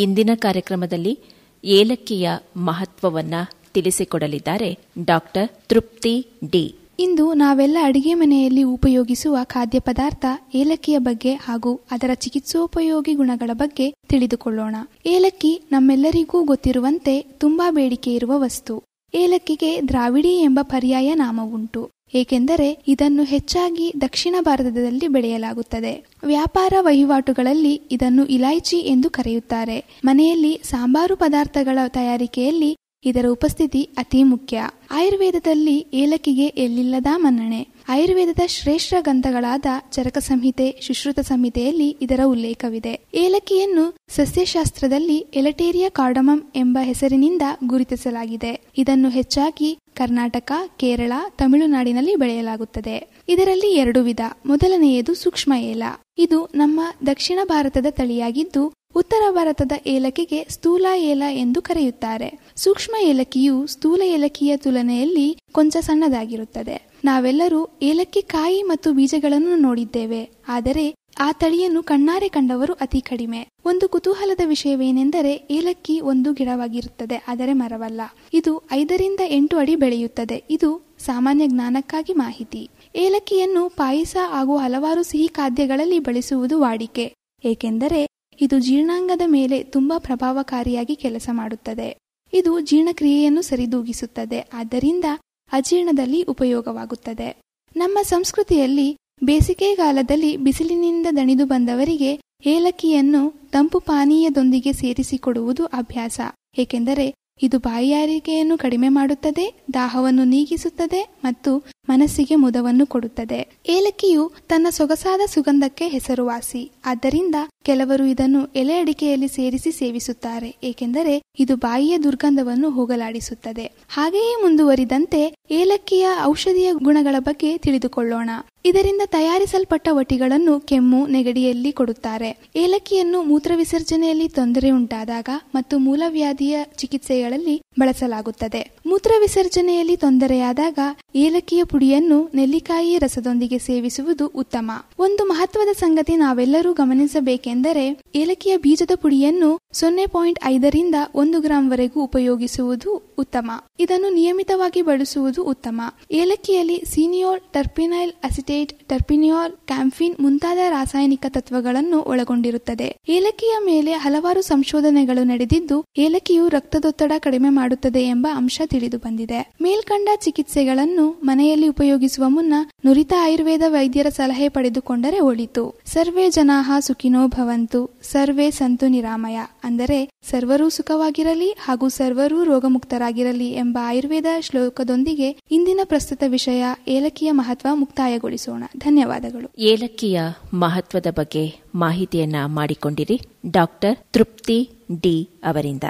ಇಂದಿನ ಕಾರ್ಯಕ್ರಮದಲ್ಲಿ ಏಲಕ್ಕಿಯ ಮಹತ್ವವನ್ನ ತಿಳಿಸಿಕೊಡಲಿದ್ದಾರೆ ಡಾಕ್ಟರ್ ತೃಪ್ತಿ ಡಿ. ಇಂದು ನಾವೆಲ್ಲ ಅಡಿಗೆ ಮನೆಯಲ್ಲಿ ಉಪಯೋಗಿಸುವ ಖಾದ್ಯ ಪದಾರ್ಥ ಏಲಕ್ಕಿಯ ಬಗ್ಗೆ ಹಾಗೂ ಅದರ ಚಿಕಿತ್ಸೋಪಯೋಗಿ ಗುಣಗಳ ಬಗ್ಗೆ ತಿಳಿದುಕೊಳ್ಳೋಣ. ಏಲಕ್ಕಿ ನಮ್ಮೆಲ್ಲರಿಗೂ ಗೊತ್ತಿರುವಂತೆ ತುಂಬಾ ಬೇಡಿಕೆ ಇರುವ ವಸ್ತು. ಏಲಕ್ಕಿಗೆ ದ್ರಾವಿಡಿ ಎಂಬ ಪರ್ಯಾಯ ನಾಮವುಂಟು. ಏಕೆಂದರೆ ಇದನ್ನು ಹೆಚ್ಚಾಗಿ ದಕ್ಷಿಣ ಭಾರತದಲ್ಲಿ ಬೆಳೆಯಲಾಗುತ್ತದೆ. ವ್ಯಾಪಾರ ವಹಿವಾಟುಗಳಲ್ಲಿ ಇದನ್ನು ಇಲೈಚಿ ಎಂದು ಕರೆಯುತ್ತಾರೆ. ಮನೆಯಲ್ಲಿ ಸಾಂಬಾರು ಪದಾರ್ಥಗಳ ತಯಾರಿಕೆಯಲ್ಲಿ ಇದರ ಉಪಸ್ಥಿತಿ ಅತಿ ಮುಖ್ಯ. ಆಯುರ್ವೇದದಲ್ಲಿ ಏಲಕ್ಕಿಗೆ ಎಲ್ಲಿಲ್ಲದ ಮನ್ನಣೆ. ಆಯುರ್ವೇದದ ಶ್ರೇಷ್ಠ ಗ್ರಂಥಗಳಾದ ಚರಕ ಸಂಹಿತೆ, ಸುಶ್ರುತ ಸಂಹಿತೆಯಲ್ಲಿ ಇದರ ಉಲ್ಲೇಖವಿದೆ. ಏಲಕ್ಕಿಯನ್ನು ಸಸ್ಯಶಾಸ್ತ್ರದಲ್ಲಿ ಎಲಟೇರಿಯಾ ಕಾರ್ಡಮಮ್ ಎಂಬ ಹೆಸರಿನಿಂದ ಗುರುತಿಸಲಾಗಿದೆ. ಇದನ್ನು ಹೆಚ್ಚಾಗಿ ಕರ್ನಾಟಕ, ಕೇರಳ, ತಮಿಳುನಾಡಿನಲ್ಲಿ ಬೆಳೆಯಲಾಗುತ್ತದೆ. ಇದರಲ್ಲಿ 2 ವಿಧ. ಮೊದಲನೆಯದು ಸೂಕ್ಷ್ಮ ಏಲ. ಇದು ನಮ್ಮ ದಕ್ಷಿಣ ಭಾರತದ ತಳಿಯಾಗಿದ್ದು ಉತ್ತರ ಭಾರತದ ಏಲಕ್ಕಿಗೆ ಸ್ಥೂಲ ಏಲ ಎಂದು ಕರೆಯುತ್ತಾರೆ. ಸೂಕ್ಷ್ಮ ಏಲಕ್ಕಿಯು ಸ್ಥೂಲ ಏಲಕ್ಕಿಯ ತುಲನೆಯಲ್ಲಿ ಕೊಂಚ ಸಣ್ಣದಾಗಿರುತ್ತದೆ. ನಾವೆಲ್ಲರೂ ಏಲಕ್ಕಿ ಕಾಯಿ ಮತ್ತು ಬೀಜಗಳನ್ನು ನೋಡಿದ್ದೇವೆ, ಆದರೆ ಆ ತಳಿಯನ್ನು ಕಣ್ಣಾರೆ ಕಂಡವರು ಅತಿ ಕಡಿಮೆ. ಒಂದು ಕುತೂಹಲದ ವಿಷಯವೇನೆಂದರೆ ಏಲಕ್ಕಿ ಒಂದು ಗಿಡವಾಗಿರುತ್ತದೆ, ಆದರೆ ಮರವಲ್ಲ. ಇದು 5 ರಿಂದ 8 ಅಡಿ ಬೆಳೆಯುತ್ತದೆ. ಇದು ಸಾಮಾನ್ಯ ಜ್ಞಾನಕ್ಕಾಗಿ ಮಾಹಿತಿ. ಏಲಕ್ಕಿಯನ್ನು ಪಾಯಸ ಹಾಗೂ ಹಲವಾರು ಸಿಹಿ ಖಾದ್ಯಗಳಲ್ಲಿ ಬಳಸುವುದು ವಾಡಿಕೆ, ಏಕೆಂದರೆ ಇದು ಜೀರ್ಣಾಂಗದ ಮೇಲೆ ತುಂಬಾ ಪ್ರಭಾವಕಾರಿಯಾಗಿ ಕೆಲಸ ಮಾಡುತ್ತದೆ. ಇದು ಜೀರ್ಣಕ್ರಿಯೆಯನ್ನು ಸರಿದೂಗಿಸುತ್ತದೆ, ಆದ್ದರಿಂದ ಅಜೀರ್ಣದಲ್ಲಿ ಉಪಯೋಗವಾಗುತ್ತದೆ. ನಮ್ಮ ಸಂಸ್ಕೃತಿಯಲ್ಲಿ ಬೇಸಿಗೆಗಾಲದಲ್ಲಿ ಬಿಸಿಲಿನಿಂದ ದಣಿದು ಬಂದವರಿಗೆ ಏಲಕ್ಕಿಯನ್ನು ತಂಪು ಪಾನೀಯದೊಂದಿಗೆ ಸೇರಿಸಿಕೊಡುವುದು ಅಭ್ಯಾಸ, ಏಕೆಂದರೆ ಇದು ಬಾಯಾರಿಕೆಯನ್ನು ಕಡಿಮೆ ಮಾಡುತ್ತದೆ, ದಾಹವನ್ನು ನೀಗಿಸುತ್ತದೆ ಮತ್ತು ಮನಸ್ಸಿಗೆ ಮುದವನ್ನು ಕೊಡುತ್ತದೆ. ಏಲಕ್ಕಿಯು ತನ್ನ ಸೊಗಸಾದ ಸುಗಂಧಕ್ಕೆ ಹೆಸರುವಾಸಿ, ಆದ್ದರಿಂದ ಕೆಲವರು ಇದನ್ನು ಎಲೆ ಅಡಿಕೆಯಲ್ಲಿ ಸೇರಿಸಿ ಸೇವಿಸುತ್ತಾರೆ, ಏಕೆಂದರೆ ಇದು ಬಾಯಿಯ ದುರ್ಗಂಧವನ್ನು ಹೋಗಲಾಡಿಸುತ್ತದೆ. ಹಾಗೆಯೇ ಮುಂದುವರಿದಂತೆ ಏಲಕ್ಕಿಯ ಔಷಧೀಯ ಗುಣಗಳ ಬಗ್ಗೆ ತಿಳಿದುಕೊಳ್ಳೋಣ. ಇದರಿಂದ ತಯಾರಿಸಲ್ಪಟ್ಟ ವಟಿಗಳನ್ನು ಕೆಮ್ಮು, ನೆಗಡಿಯಲ್ಲಿ ಕೊಡುತ್ತಾರೆ. ಏಲಕ್ಕಿಯನ್ನು ಮೂತ್ರ ವಿಸರ್ಜನೆಯಲ್ಲಿ ತೊಂದರೆ ಉಂಟಾದಾಗ ಮತ್ತು ಮೂಲವ್ಯಾಧಿಯ ಚಿಕಿತ್ಸೆಗಳಲ್ಲಿ ಬಳಸಲಾಗುತ್ತದೆ. ಮೂತ್ರ ವಿಸರ್ಜನೆಯಲ್ಲಿ ತೊಂದರೆಯಾದಾಗ ಏಲಕ್ಕಿಯ ಪುಡಿಯನ್ನು ನೆಲ್ಲಿಕಾಯಿ ರಸದೊಂದಿಗೆ ಸೇವಿಸುವುದು ಉತ್ತಮ. ಒಂದು ಮಹತ್ವದ ಸಂಗತಿ ನಾವೆಲ್ಲರೂ ಗಮನಿಸಬೇಕೆಂದರೆ ಏಲಕ್ಕಿಯ ಬೀಜದ ಪುಡಿಯನ್ನು 0.5 ರಿಂದ 1 ಗ್ರಾಂ ವರೆಗೂ ಉಪಯೋಗಿಸುವುದು ಉತ್ತಮ. ಇದನ್ನು ನಿಯಮಿತವಾಗಿ ಬಳಸುವುದು ಉತ್ತಮ. ಏಲಕ್ಕಿಯಲ್ಲಿ ಸಿನಿಯೋಲ್, ಟರ್ಪಿನೈಲ್ ಅಸಿಟೇಟ್, ಟರ್ಪಿನಿಯಾಲ್, ಕ್ಯಾಂಫಿನ್ ಮುಂತಾದ ರಾಸಾಯನಿಕ ತತ್ವಗಳನ್ನು ಒಳಗೊಂಡಿರುತ್ತದೆ. ಏಲಕ್ಕಿಯ ಮೇಲೆ ಹಲವಾರು ಸಂಶೋಧನೆಗಳು ನಡೆದಿದ್ದು ಏಲಕ್ಕಿಯು ರಕ್ತದೊತ್ತಡ ಕಡಿಮೆ ಮಾಡುತ್ತದೆ ಎಂಬ ಅಂಶ ತಿಳಿದು ಬಂದಿದೆ. ಮೇಲ್ಕಂಡ ಚಿಕಿತ್ಸೆಗಳನ್ನು ಮನೆಯಲ್ಲಿ ಉಪಯೋಗಿಸುವ ಮುನ್ನ ನುರಿತ ಆಯುರ್ವೇದ ವೈದ್ಯರ ಸಲಹೆ ಪಡೆದುಕೊಂಡರೆ ಒಳಿತು. ಸರ್ವೇ ಜನಾಃ ಸುಖಿನೋ ಭವಂತು, ಸರ್ವೇ ಸಂತು ನಿರಾಮಯ, ಅಂದರೆ ಸರ್ವರೂ ಸುಖವಾಗಿರಲಿ ಹಾಗೂ ಸರ್ವರೂ ರೋಗಮುಕ್ತರಾಗಿರಲಿ ಎಂಬ ಆಯುರ್ವೇದ ಶ್ಲೋಕದೊಂದಿಗೆ ಇಂದಿನ ಪ್ರಸ್ತುತ ವಿಷಯ ಏಲಕ್ಕಿಯ ಮಹತ್ವ ಮುಕ್ತಾಯಗೊಳಿಸೋಣ. ಧನ್ಯವಾದಗಳು. ಏಲಕ್ಕಿಯ ಮಹತ್ವದ ಬಗ್ಗೆ ಮಾಹಿತಿಯನ್ನ ಮಾಡಿಕೊಂಡಿರಿ ಡಾಕ್ಟರ್ ತೃಪ್ತಿ ಡಿ ಅವರಿಂದ.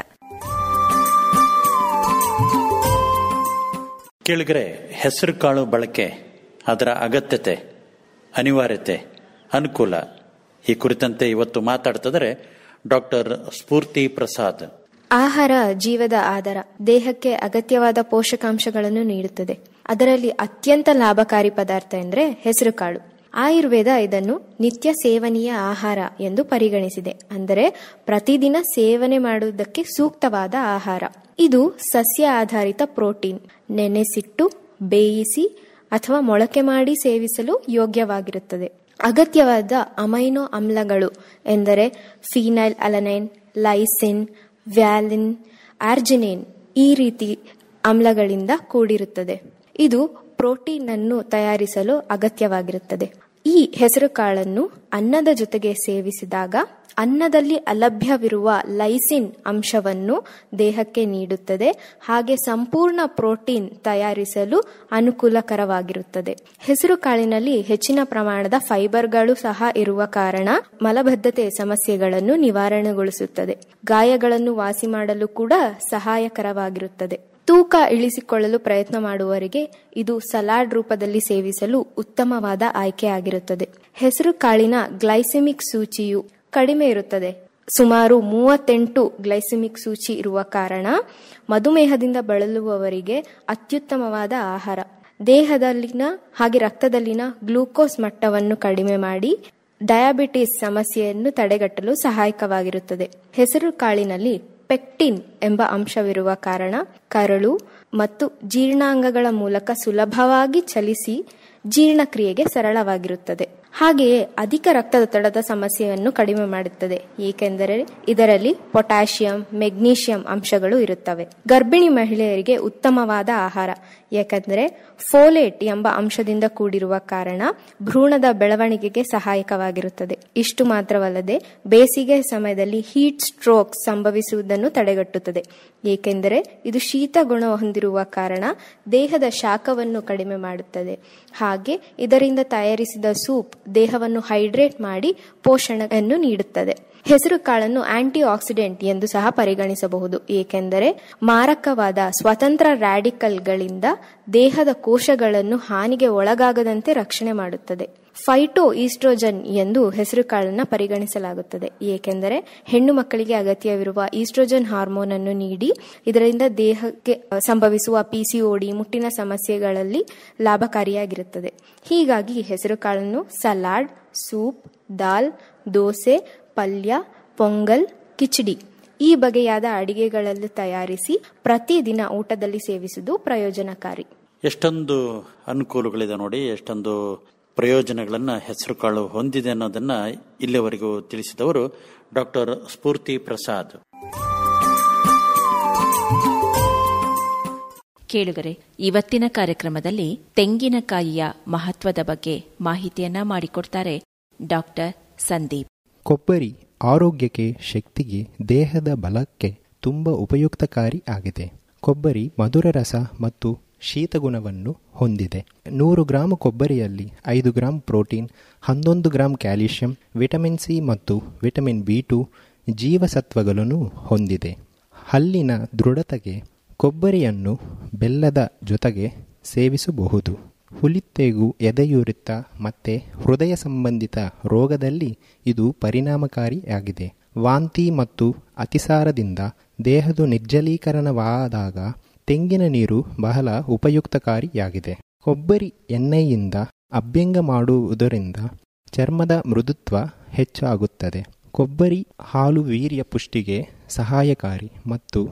ಕೇಳಿದರೆ ಹೆಸರು ಕಾಳು ಬಳಕೆ, ಅದರ ಅಗತ್ಯತೆ, ಅನಿವಾರ್ಯತೆ, ಅನುಕೂಲ ಈ ಕುರಿತಂತೆ ಇವತ್ತು ಮಾತಾಡ್ತಿದ್ದಾರೆ ಡಾಕ್ಟರ್ ಸ್ಫೂರ್ತಿ ಪ್ರಸಾದ್. ಆಹಾರ ಜೀವದ ಆಧಾರ, ದೇಹಕ್ಕೆ ಅಗತ್ಯವಾದ ಪೋಷಕಾಂಶಗಳನ್ನು ನೀಡುತ್ತದೆ. ಅದರಲ್ಲಿ ಅತ್ಯಂತ ಲಾಭಕಾರಿ ಪದಾರ್ಥ ಎಂದರೆ ಹೆಸರುಕಾಳು. ಆಯುರ್ವೇದ ಇದನ್ನು ನಿತ್ಯ ಸೇವನೀಯ ಆಹಾರ ಎಂದು ಪರಿಗಣಿಸಿದೆ, ಅಂದರೆ ಪ್ರತಿದಿನ ಸೇವನೆ ಮಾಡುವುದಕ್ಕೆ ಸೂಕ್ತವಾದ ಆಹಾರ. ಇದು ಸಸ್ಯ ಆಧಾರಿತ ಪ್ರೋಟೀನ್, ನೆನೆಸಿಟ್ಟು, ಬೇಯಿಸಿ ಅಥವಾ ಮೊಳಕೆ ಮಾಡಿ ಸೇವಿಸಲು ಯೋಗ್ಯವಾಗಿರುತ್ತದೆ. ಅಗತ್ಯವಾದ ಅಮೈನೋ ಆಮ್ಲಗಳು ಎಂದರೆ ಫಿನೈಲ್ ಅಲನೈನ್, ಲೈಸಿನ್, ವ್ಯಾಲಿನ್, ಆರ್ಜಿನಿನ್ ಈ ರೀತಿ ಆಮ್ಲಗಳಿಂದ ಕೂಡಿರುತ್ತದೆ. ಇದು ಪ್ರೋಟೀನ್ ಅನ್ನು ತಯಾರಿಸಲು ಅಗತ್ಯವಾಗಿರುತ್ತದೆ. ಈ ಹೆಸರು ಕಾಳನ್ನು ಅನ್ನದ ಜೊತೆಗೆ ಸೇವಿಸಿದಾಗ ಅನ್ನದಲ್ಲಿ ಅಲಭ್ಯವಿರುವ ಲೈಸಿನ್ ಅಂಶವನ್ನು ದೇಹಕ್ಕೆ ನೀಡುತ್ತದೆ, ಹಾಗೆ ಸಂಪೂರ್ಣ ಪ್ರೋಟೀನ್ ತಯಾರಿಸಲು ಅನುಕೂಲಕರವಾಗಿರುತ್ತದೆ. ಹೆಸರು ಕಾಳಿನಲ್ಲಿ ಹೆಚ್ಚಿನ ಪ್ರಮಾಣದ ಫೈಬರ್ಗಳು ಸಹ ಇರುವ ಕಾರಣ ಮಲಬದ್ಧತೆ ಸಮಸ್ಯೆಗಳನ್ನು ನಿವಾರಣೆಗೊಳಿಸುತ್ತದೆ. ಗಾಯಗಳನ್ನು ವಾಸಿ ಮಾಡಲು ಕೂಡ ಸಹಾಯಕರವಾಗಿರುತ್ತದೆ. ತೂಕ ಇಳಿಸಿಕೊಳ್ಳಲು ಪ್ರಯತ್ನ ಮಾಡುವವರಿಗೆ ಇದು ಸಲಾಡ್ ರೂಪದಲ್ಲಿ ಸೇವಿಸಲು ಉತ್ತಮವಾದ ಆಯ್ಕೆಯಾಗಿರುತ್ತದೆ. ಹೆಸರು ಕಾಳಿನ ಗ್ಲೈಸೆಮಿಕ್ ಸೂಚಿಯು ಕಡಿಮೆ ಇರುತ್ತದೆ. ಸುಮಾರು 38 ಗ್ಲೈಸೆಮಿಕ್ ಸೂಚಿ ಇರುವ ಕಾರಣ ಮಧುಮೇಹದಿಂದ ಬಳಲುವವರಿಗೆ ಅತ್ಯುತ್ತಮವಾದ ಆಹಾರ. ದೇಹದಲ್ಲಿನ ಹಾಗೆ ರಕ್ತದಲ್ಲಿನ ಗ್ಲೂಕೋಸ್ ಮಟ್ಟವನ್ನು ಕಡಿಮೆ ಮಾಡಿ ಡಯಾಬಿಟಿಸ್ ಸಮಸ್ಯೆಯನ್ನು ತಡೆಗಟ್ಟಲು ಸಹಾಯಕವಾಗಿರುತ್ತದೆ. ಹೆಸರು ಕಾಳಿನಲ್ಲಿ ಪೆಕ್ಟಿನ್ ಎಂಬ ಅಂಶವಿರುವ ಕಾರಣ ಕರಳು ಮತ್ತು ಜೀರ್ಣಾಂಗಗಳ ಮೂಲಕ ಸುಲಭವಾಗಿ ಚಲಿಸಿ ಜೀರ್ಣಕ್ರಿಯೆಗೆ ಸರಳವಾಗಿರುತ್ತದೆ. ಹಾಗೆಯೇ ಅಧಿಕ ರಕ್ತದೊತ್ತಡದ ಸಮಸ್ಯೆಯನ್ನು ಕಡಿಮೆ ಮಾಡುತ್ತದೆ, ಏಕೆಂದರೆ ಇದರಲ್ಲಿ ಪೊಟ್ಯಾಷಿಯಂ, ಮೆಗ್ನೀಷಿಯಂ ಅಂಶಗಳು ಇರುತ್ತವೆ. ಗರ್ಭಿಣಿ ಮಹಿಳೆಯರಿಗೆ ಉತ್ತಮವಾದ ಆಹಾರ, ಏಕೆಂದರೆ ಫೋಲೇಟ್ ಎಂಬ ಅಂಶದಿಂದ ಕೂಡಿರುವ ಕಾರಣ ಭ್ರೂಣದ ಬೆಳವಣಿಗೆಗೆ ಸಹಾಯಕವಾಗಿರುತ್ತದೆ. ಇಷ್ಟು ಮಾತ್ರವಲ್ಲದೆ ಬೇಸಿಗೆ ಸಮಯದಲ್ಲಿ ಹೀಟ್ ಸ್ಟ್ರೋಕ್ ಸಂಭವಿಸುವುದನ್ನು ತಡೆಗಟ್ಟುತ್ತದೆ, ಏಕೆಂದರೆ ಇದು ಶೀತ ಗುಣ ಹೊಂದಿರುವ ಕಾರಣ ದೇಹದ ಶಾಖವನ್ನು ಕಡಿಮೆ ಮಾಡುತ್ತದೆ. ಹಾಗೆ ಇದರಿಂದ ತಯಾರಿಸಿದ ಸೂಪ್ ದೇಹವನ್ನು ಹೈಡ್ರೇಟ್ ಮಾಡಿ ಪೋಷಣೆಯನ್ನು ನೀಡುತ್ತದೆ. ಹೆಸರು ಕಾಳನ್ನು ಆಂಟಿ ಆಕ್ಸಿಡೆಂಟ್ ಎಂದು ಸಹ ಪರಿಗಣಿಸಬಹುದು, ಏಕೆಂದರೆ ಮಾರಕವಾದ ಸ್ವತಂತ್ರ ರ್ಯಾಡಿಕಲ್ಗಳಿಂದ ದೇಹದ ಕೋಶಗಳನ್ನು ಹಾನಿಗೆ ಒಳಗಾಗದಂತೆ ರಕ್ಷಣೆ ಮಾಡುತ್ತದೆ. ಫೈಟೋ ಈಸ್ಟ್ರೋಜನ್ ಎಂದು ಹೆಸರು ಕಾಳನ್ನು ಪರಿಗಣಿಸಲಾಗುತ್ತದೆ, ಏಕೆಂದರೆ ಹೆಣ್ಣು ಮಕ್ಕಳಿಗೆ ಅಗತ್ಯವಿರುವ ಈಸ್ಟ್ರೋಜನ್ ಹಾರ್ಮೋನ್ ಅನ್ನು ನೀಡಿ ಇದರಿಂದ ದೇಹಕ್ಕೆ ಸಂಭವಿಸುವ PCOD ಮುಟ್ಟಿನ ಸಮಸ್ಯೆಗಳಲ್ಲಿ ಲಾಭಕಾರಿಯಾಗಿರುತ್ತದೆ. ಹೀಗಾಗಿ ಹೆಸರು ಕಾಳನ್ನು ಸಲಾಡ್, ಸೂಪ್, ದಾಲ್, ದೋಸೆ, ಪಲ್ಯ, ಪೊಂಗಲ್, ಕಿಚಡಿ ಈ ಬಗೆಯಾದ ಅಡಿಗೆಗಳಲ್ಲಿ ತಯಾರಿಸಿ ಪ್ರತಿದಿನ ಊಟದಲ್ಲಿ ಸೇವಿಸುವುದು ಪ್ರಯೋಜನಕಾರಿ. ಎಷ್ಟೊಂದು ಅನುಕೂಲಗಳಿದೆ ನೋಡಿ, ಎಷ್ಟೊಂದು ಪ್ರಯೋಜನಗಳನ್ನು ಹೆಸರು ಕಾಳು ಹೊಂದಿದೆ ಅನ್ನೋದನ್ನ ಇಲ್ಲಿವರೆಗೂ ತಿಳಿಸಿದವರು ಡಾಕ್ಟರ್ ಸ್ಫೂರ್ತಿ ಪ್ರಸಾದ್. ಕೇಳುಗರೆ, ಇವತ್ತಿನ ಕಾರ್ಯಕ್ರಮದಲ್ಲಿ ತೆಂಗಿನಕಾಯಿಯ ಮಹತ್ವದ ಬಗ್ಗೆ ಮಾಹಿತಿಯನ್ನ ಮಾಡಿಕೊಡ್ತಾರೆ ಡಾಕ್ಟರ್ ಸಂದೀಪ್. ಕೊಬ್ಬರಿ ಆರೋಗ್ಯಕ್ಕೆ, ಶಕ್ತಿಗೆ, ದೇಹದ ಬಲಕ್ಕೆ ತುಂಬ ಉಪಯುಕ್ತಕಾರಿ ಆಗಿದೆ. ಕೊಬ್ಬರಿ ಮಧುರ ರಸ ಮತ್ತು ಶೀತಗುಣವನ್ನು ಹೊಂದಿದೆ. 100 ಗ್ರಾಂ ಕೊಬ್ಬರಿಯಲ್ಲಿ 5 gram protein, 11 gram calcium, vitamin C ಮತ್ತು ವಿಟಮಿನ್ B2 ಜೀವಸತ್ವಗಳನ್ನು ಹೊಂದಿದೆ. ಹಲ್ಲಿನ ದೃಢತೆಗೆ ಕೊಬ್ಬರಿಯನ್ನು ಬೆಲ್ಲದ ಜೊತೆಗೆ ಸೇವಿಸಬಹುದು. ಹುಲಿತೆಗು, ಎದೆಯುರಿತ ಮತ್ತು ಹೃದಯ ಸಂಬಂಧಿತ ರೋಗದಲ್ಲಿ ಇದು ಪರಿಣಾಮಕಾರಿಯಾಗಿದೆ. ವಾಂತಿ ಮತ್ತು ಅತಿಸಾರದಿಂದ ದೇಹದ ನಿರ್ಜಲೀಕರಣವಾದಾಗ ತೆಂಗಿನ ನೀರು ಬಹಳ ಉಪಯುಕ್ತಕಾರಿಯಾಗಿದೆ. ಕೊಬ್ಬರಿ ಎಣ್ಣೆಯಿಂದ ಅಭ್ಯಂಗ ಮಾಡುವುದರಿಂದ ಚರ್ಮದ ಮೃದುತ್ವ ಹೆಚ್ಚಾಗುತ್ತದೆ. ಕೊಬ್ಬರಿ ಹಾಲು ವೀರ್ಯ ಪುಷ್ಟಿಗೆ ಸಹಾಯಕಾರಿ ಮತ್ತು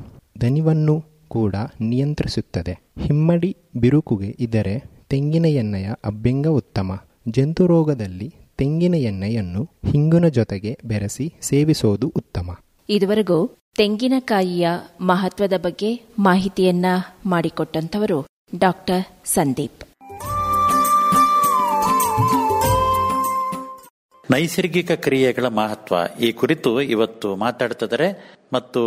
ದಣಿವನ್ನು ಕೂಡ ನಿಯಂತ್ರಿಸುತ್ತದೆ. ಹಿಮ್ಮಡಿ ಬಿರುಕುಗೆ ಇದ್ದರೆ ತೆಂಗಿನ ಎಣ್ಣೆಯ ಅಭ್ಯಂಗ ಉತ್ತಮ. ಜಂತು ರೋಗದಲ್ಲಿ ತೆಂಗಿನ ಎಣ್ಣೆಯನ್ನು ಹಿಂಗಿನ ಜೊತೆಗೆ ಬೆರೆಸಿ ಸೇವಿಸೋದು ಉತ್ತಮ. ಇದುವರೆಗೂ ತೆಂಗಿನಕಾಯಿಯ ಮಹತ್ವದ ಬಗ್ಗೆ ಮಾಹಿತಿಯನ್ನ ಮಾಡಿಕೊಟ್ಟಂತವರು ಡಾಕ್ಟರ್ ಸಂದೀಪ್. ನೈಸರ್ಗಿಕ ಕ್ರಿಯೆಗಳ ಮಹತ್ವ ಈ ಕುರಿತು ಇವತ್ತು ಮಾತಾಡ್ತಿದ್ದಾರೆ ಮತ್ತು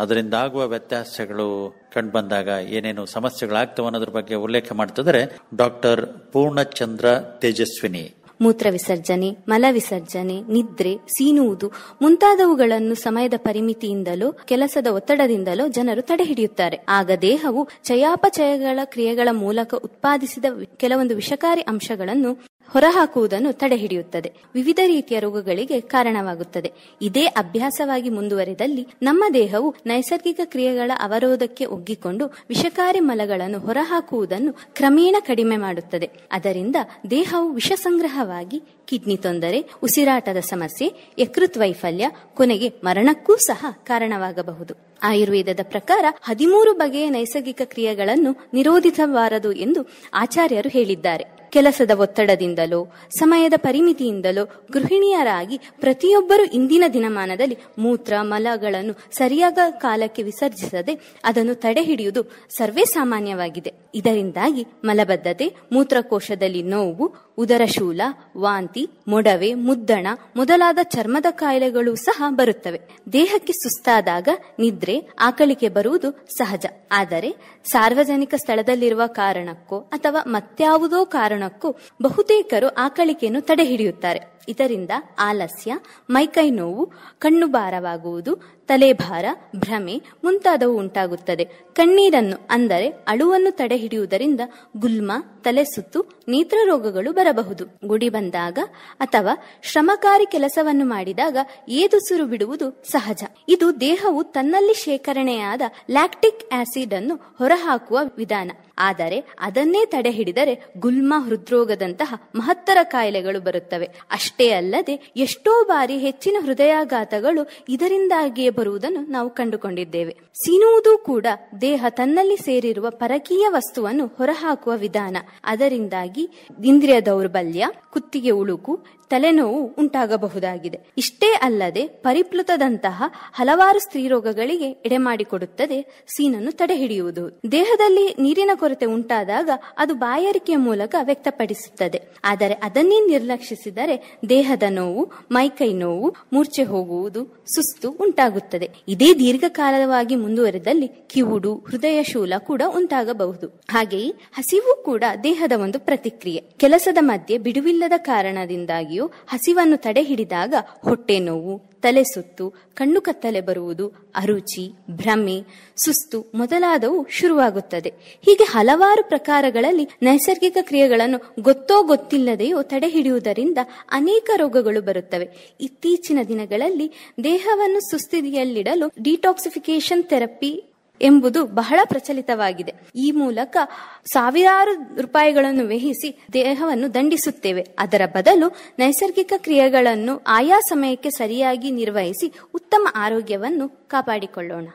ಅದರಿಂದ ಆಗುವ ವ್ಯತ್ಯಾಸಗಳು ಕಂಡುಬಂದಾಗ ಏನೇನು ಸಮಸ್ಯೆಗಳಾಗ್ತವೆ ಅನ್ನೋದ್ರ ಬಗ್ಗೆ ಉಲ್ಲೇಖ ಮಾಡ್ತಿದ್ದಾರೆ ಡಾಕ್ಟರ್ ಪೂರ್ಣಚಂದ್ರ ತೇಜಸ್ವಿನಿ. ಮೂತ್ರ ವಿಸರ್ಜನೆ, ಮಲ ವಿಸರ್ಜನೆ, ನಿದ್ರೆ, ಸೀನುವುದು ಮುಂತಾದವುಗಳನ್ನು ಸಮಯದ ಪರಿಮಿತಿಯಿಂದಲೂ ಕೆಲಸದ ಒತ್ತಡದಿಂದಲೂ ಜನರು ತಡೆಹಿಡಿಯುತ್ತಾರೆ. ಆಗ ದೇಹವು ಚಯಾಪಚಯಗಳ ಕ್ರಿಯೆಗಳ ಮೂಲಕ ಉತ್ಪಾದಿಸಿದ ಕೆಲವೊಂದು ವಿಷಕಾರಿ ಅಂಶಗಳನ್ನು ಹೊರಹಾಕುವುದನ್ನು ತಡೆಹಿಡಿಯುತ್ತದೆ. ವಿವಿಧ ರೀತಿಯ ರೋಗಗಳಿಗೆ ಕಾರಣವಾಗುತ್ತದೆ. ಇದೇ ಅಭ್ಯಾಸವಾಗಿ ಮುಂದುವರೆದಲ್ಲಿ ನಮ್ಮ ದೇಹವು ನೈಸರ್ಗಿಕ ಕ್ರಿಯೆಗಳ ಅವರೋಧಕ್ಕೆ ಒಗ್ಗಿಕೊಂಡು ವಿಷಕಾರಿ ಮಲಗಳನ್ನು ಹೊರಹಾಕುವುದನ್ನು ಕ್ರಮೇಣ ಕಡಿಮೆ ಮಾಡುತ್ತದೆ. ಅದರಿಂದ ದೇಹವು ವಿಷ ಸಂಗ್ರಹವಾಗಿ ಕಿಡ್ನಿ ತೊಂದರೆ, ಉಸಿರಾಟದ ಸಮಸ್ಯೆ, ಯಕೃತ್ ವೈಫಲ್ಯ, ಕೊನೆಗೆ ಮರಣಕ್ಕೂ ಸಹ ಕಾರಣವಾಗಬಹುದು. ಆಯುರ್ವೇದದ ಪ್ರಕಾರ 13 ಬಗೆಯ ನೈಸರ್ಗಿಕ ಕ್ರಿಯೆಗಳನ್ನು ನಿರೋಧಿಸಬಾರದು ಎಂದು ಆಚಾರ್ಯರು ಹೇಳಿದ್ದಾರೆ. ಕೆಲಸದ ಒತ್ತಡದಿಂದಲೋ ಸಮಯದ ಪರಿಮಿತಿಯಿಂದಲೋ ಗೃಹಿಣಿಯರಾಗಿ ಪ್ರತಿಯೊಬ್ಬರು ಇಂದಿನ ದಿನಮಾನದಲ್ಲಿ ಮೂತ್ರ ಮಲಗಳನ್ನು ಸರಿಯಾದ ಕಾಲಕ್ಕೆ ವಿಸರ್ಜಿಸದೆ ಅದನ್ನು ತಡೆಹಿಡಿಯುವುದು ಸರ್ವೇ ಸಾಮಾನ್ಯವಾಗಿದೆ. ಇದರಿಂದಾಗಿ ಮಲಬದ್ಧತೆ, ಮೂತ್ರಕೋಶದಲ್ಲಿ ನೋವು, ಉದರಶೂಲ, ವಾಂತಿ, ಮೊಡವೆ, ಮುದ್ದಣ ಮೊದಲಾದ ಚರ್ಮದ ಕಾಯಿಲೆಗಳು ಸಹ ಬರುತ್ತವೆ. ದೇಹಕ್ಕೆ ಸುಸ್ತಾದಾಗ ನಿದ್ರೆ, ಆಕಳಿಕೆ ಬರುವುದು ಸಹಜ. ಆದರೆ ಸಾರ್ವಜನಿಕ ಸ್ಥಳದಲ್ಲಿರುವ ಕಾರಣಕ್ಕೋ ಅಥವಾ ಮತ್ಯಾವುದೋ ಕಾರಣಕ್ಕೂ ಬಹುತೇಕರು ಆಕಳಿಕೆಯನ್ನು ತಡೆಹಿಡಿಯುತ್ತಾರೆ. ಇದರಿಂದ ಆಲಸ್ಯ, ಮೈಕೈ ನೋವು, ಕಣ್ಣು ಭಾರವಾಗುವುದು, ತಲೆಭಾರ, ಭ್ರಮೆ ಮುಂತಾದವು ಉಂಟಾಗುತ್ತದೆ. ಕಣ್ಣೀರನ್ನು ಅಂದರೆ ಅಳುವನ್ನು ತಡೆಹಿಡಿಯುವುದರಿಂದ ಗುಲ್ಮ, ತಲೆಸುತ್ತು, ನೇತ್ರ ರೋಗಗಳು ಬರಬಹುದು. ಗುಡಿ ಬಂದಾಗ ಅಥವಾ ಶ್ರಮಕಾರಿ ಕೆಲಸವನ್ನು ಮಾಡಿದಾಗ ಏದುಸಿರು ಬಿಡುವುದು ಸಹಜ. ಇದು ದೇಹವು ತನ್ನಲ್ಲಿ ಶೇಖರಣೆಯಾದ ಲ್ಯಾಕ್ಟಿಕ್ ಆಸಿಡ್ ಅನ್ನು ಹೊರಹಾಕುವ ವಿಧಾನ. ಆದರೆ ಅದನ್ನೇ ತಡೆಹಿಡಿದರೆ ಗುಲ್ಮ, ಹೃದ್ರೋಗದಂತಹ ಮಹತ್ತರ ಕಾಯಿಲೆಗಳು ಬರುತ್ತವೆ. ಅಷ್ಟೇ ಅಲ್ಲದೆ ಎಷ್ಟೋ ಬಾರಿ ಹೆಚ್ಚಿನ ಹೃದಯಾಘಾತಗಳು ಇದರಿಂದಾಗಿಯೇ ಬರುವುದನ್ನು ನಾವು ಕಂಡುಕೊಂಡಿದ್ದೇವೆ. ಸೀನುವುದು ಕೂಡ ದೇಹ ತನ್ನಲ್ಲಿ ಸೇರಿರುವ ಪರಕೀಯ ವಸ್ತುವನ್ನು ಹೊರಹಾಕುವ ವಿಧಾನ. ಅದರಿಂದಾಗಿ ಇಂದ್ರಿಯ ದೌರ್ಬಲ್ಯ, ಕುತ್ತಿಗೆ ಉಳುಕು, ತಲೆನೋವು ಉಂಟಾಗಬಹುದಾಗಿದೆ. ಇಷ್ಟೇ ಅಲ್ಲದೆ ಪರಿಪ್ಲುತದಂತಹ ಹಲವಾರು ಸ್ತ್ರೀರೋಗಗಳಿಗೆ ಎಡೆಮಾಡಿಕೊಡುತ್ತದೆ ಸೀನನ್ನು ತಡೆಹಿಡಿಯುವುದು. ದೇಹದಲ್ಲಿ ನೀರಿನ ಕೊರತೆ ಉಂಟಾದಾಗ ಅದು ಬಾಯಾರಿಕೆಯ ಮೂಲಕ ವ್ಯಕ್ತಪಡಿಸುತ್ತದೆ. ಆದರೆ ಅದನ್ನೇ ನಿರ್ಲಕ್ಷಿಸಿದರೆ ದೇಹದ ನೋವು, ಮೈಕೈ ನೋವು, ಮೂರ್ಛೆ ಹೋಗುವುದು, ಸುಸ್ತು ಉಂಟಾಗುತ್ತದೆ. ಇದೇ ದೀರ್ಘಕಾಲವಾಗಿ ಮುಂದುವರೆದಲ್ಲಿ ಕಿವುಡು, ಹೃದಯ ಶೂಲ ಕೂಡ ಉಂಟಾಗಬಹುದು. ಹಾಗೆಯೇ ಹಸಿವು ಕೂಡ ದೇಹದ ಒಂದು ಪ್ರತಿಕ್ರಿಯೆ. ಕೆಲಸದ ಮಧ್ಯೆ ಬಿಡುವಿಲ್ಲದ ಕಾರಣದಿಂದಾಗಿಯೂ ಹಸಿವನ್ನು ತಡೆ ಹಿಡಿದಾಗ ಹೊಟ್ಟೆ ನೋವು, ತಲೆ ಸುತ್ತು, ಕಣ್ಣು ಕತ್ತಲೆ ಬರುವುದು, ಅರುಚಿ, ಭ್ರಮೆ, ಸುಸ್ತು ಮೊದಲಾದವು ಶುರುವಾಗುತ್ತದೆ. ಹೀಗೆ ಹಲವಾರು ಪ್ರಕಾರಗಳಲ್ಲಿ ನೈಸರ್ಗಿಕ ಕ್ರಿಯೆಗಳನ್ನು ಗೊತ್ತೋ ಗೊತ್ತಿಲ್ಲದೆಯೋ ತಡೆ ಹಿಡಿಯುವುದರಿಂದ ಅನೇಕ ರೋಗಗಳು ಬರುತ್ತವೆ. ಇತ್ತೀಚಿನ ದಿನಗಳಲ್ಲಿ ದೇಹವನ್ನು ಸುಸ್ಥಿತಿಯಲ್ಲಿಡಲು ಡಿಟಾಕ್ಸಿಫಿಕೇಶನ್ ಥೆರಪಿ ಎಂಬುದು ಬಹಳ ಪ್ರಚಲಿತವಾಗಿದೆ. ಈ ಮೂಲಕ ಸಾವಿರಾರು ರೂಪಾಯಿಗಳನ್ನು ವ್ಯಯಿಸಿ ದೇಹವನ್ನು ದಂಡಿಸುತ್ತೇವೆ. ಅದರ ಬದಲು ನೈಸರ್ಗಿಕ ಕ್ರಿಯೆಗಳನ್ನು ಆಯಾ ಸಮಯಕ್ಕೆ ಸರಿಯಾಗಿ ನಿರ್ವಹಿಸಿ ಉತ್ತಮ ಆರೋಗ್ಯವನ್ನು ಕಾಪಾಡಿಕೊಳ್ಳೋಣ.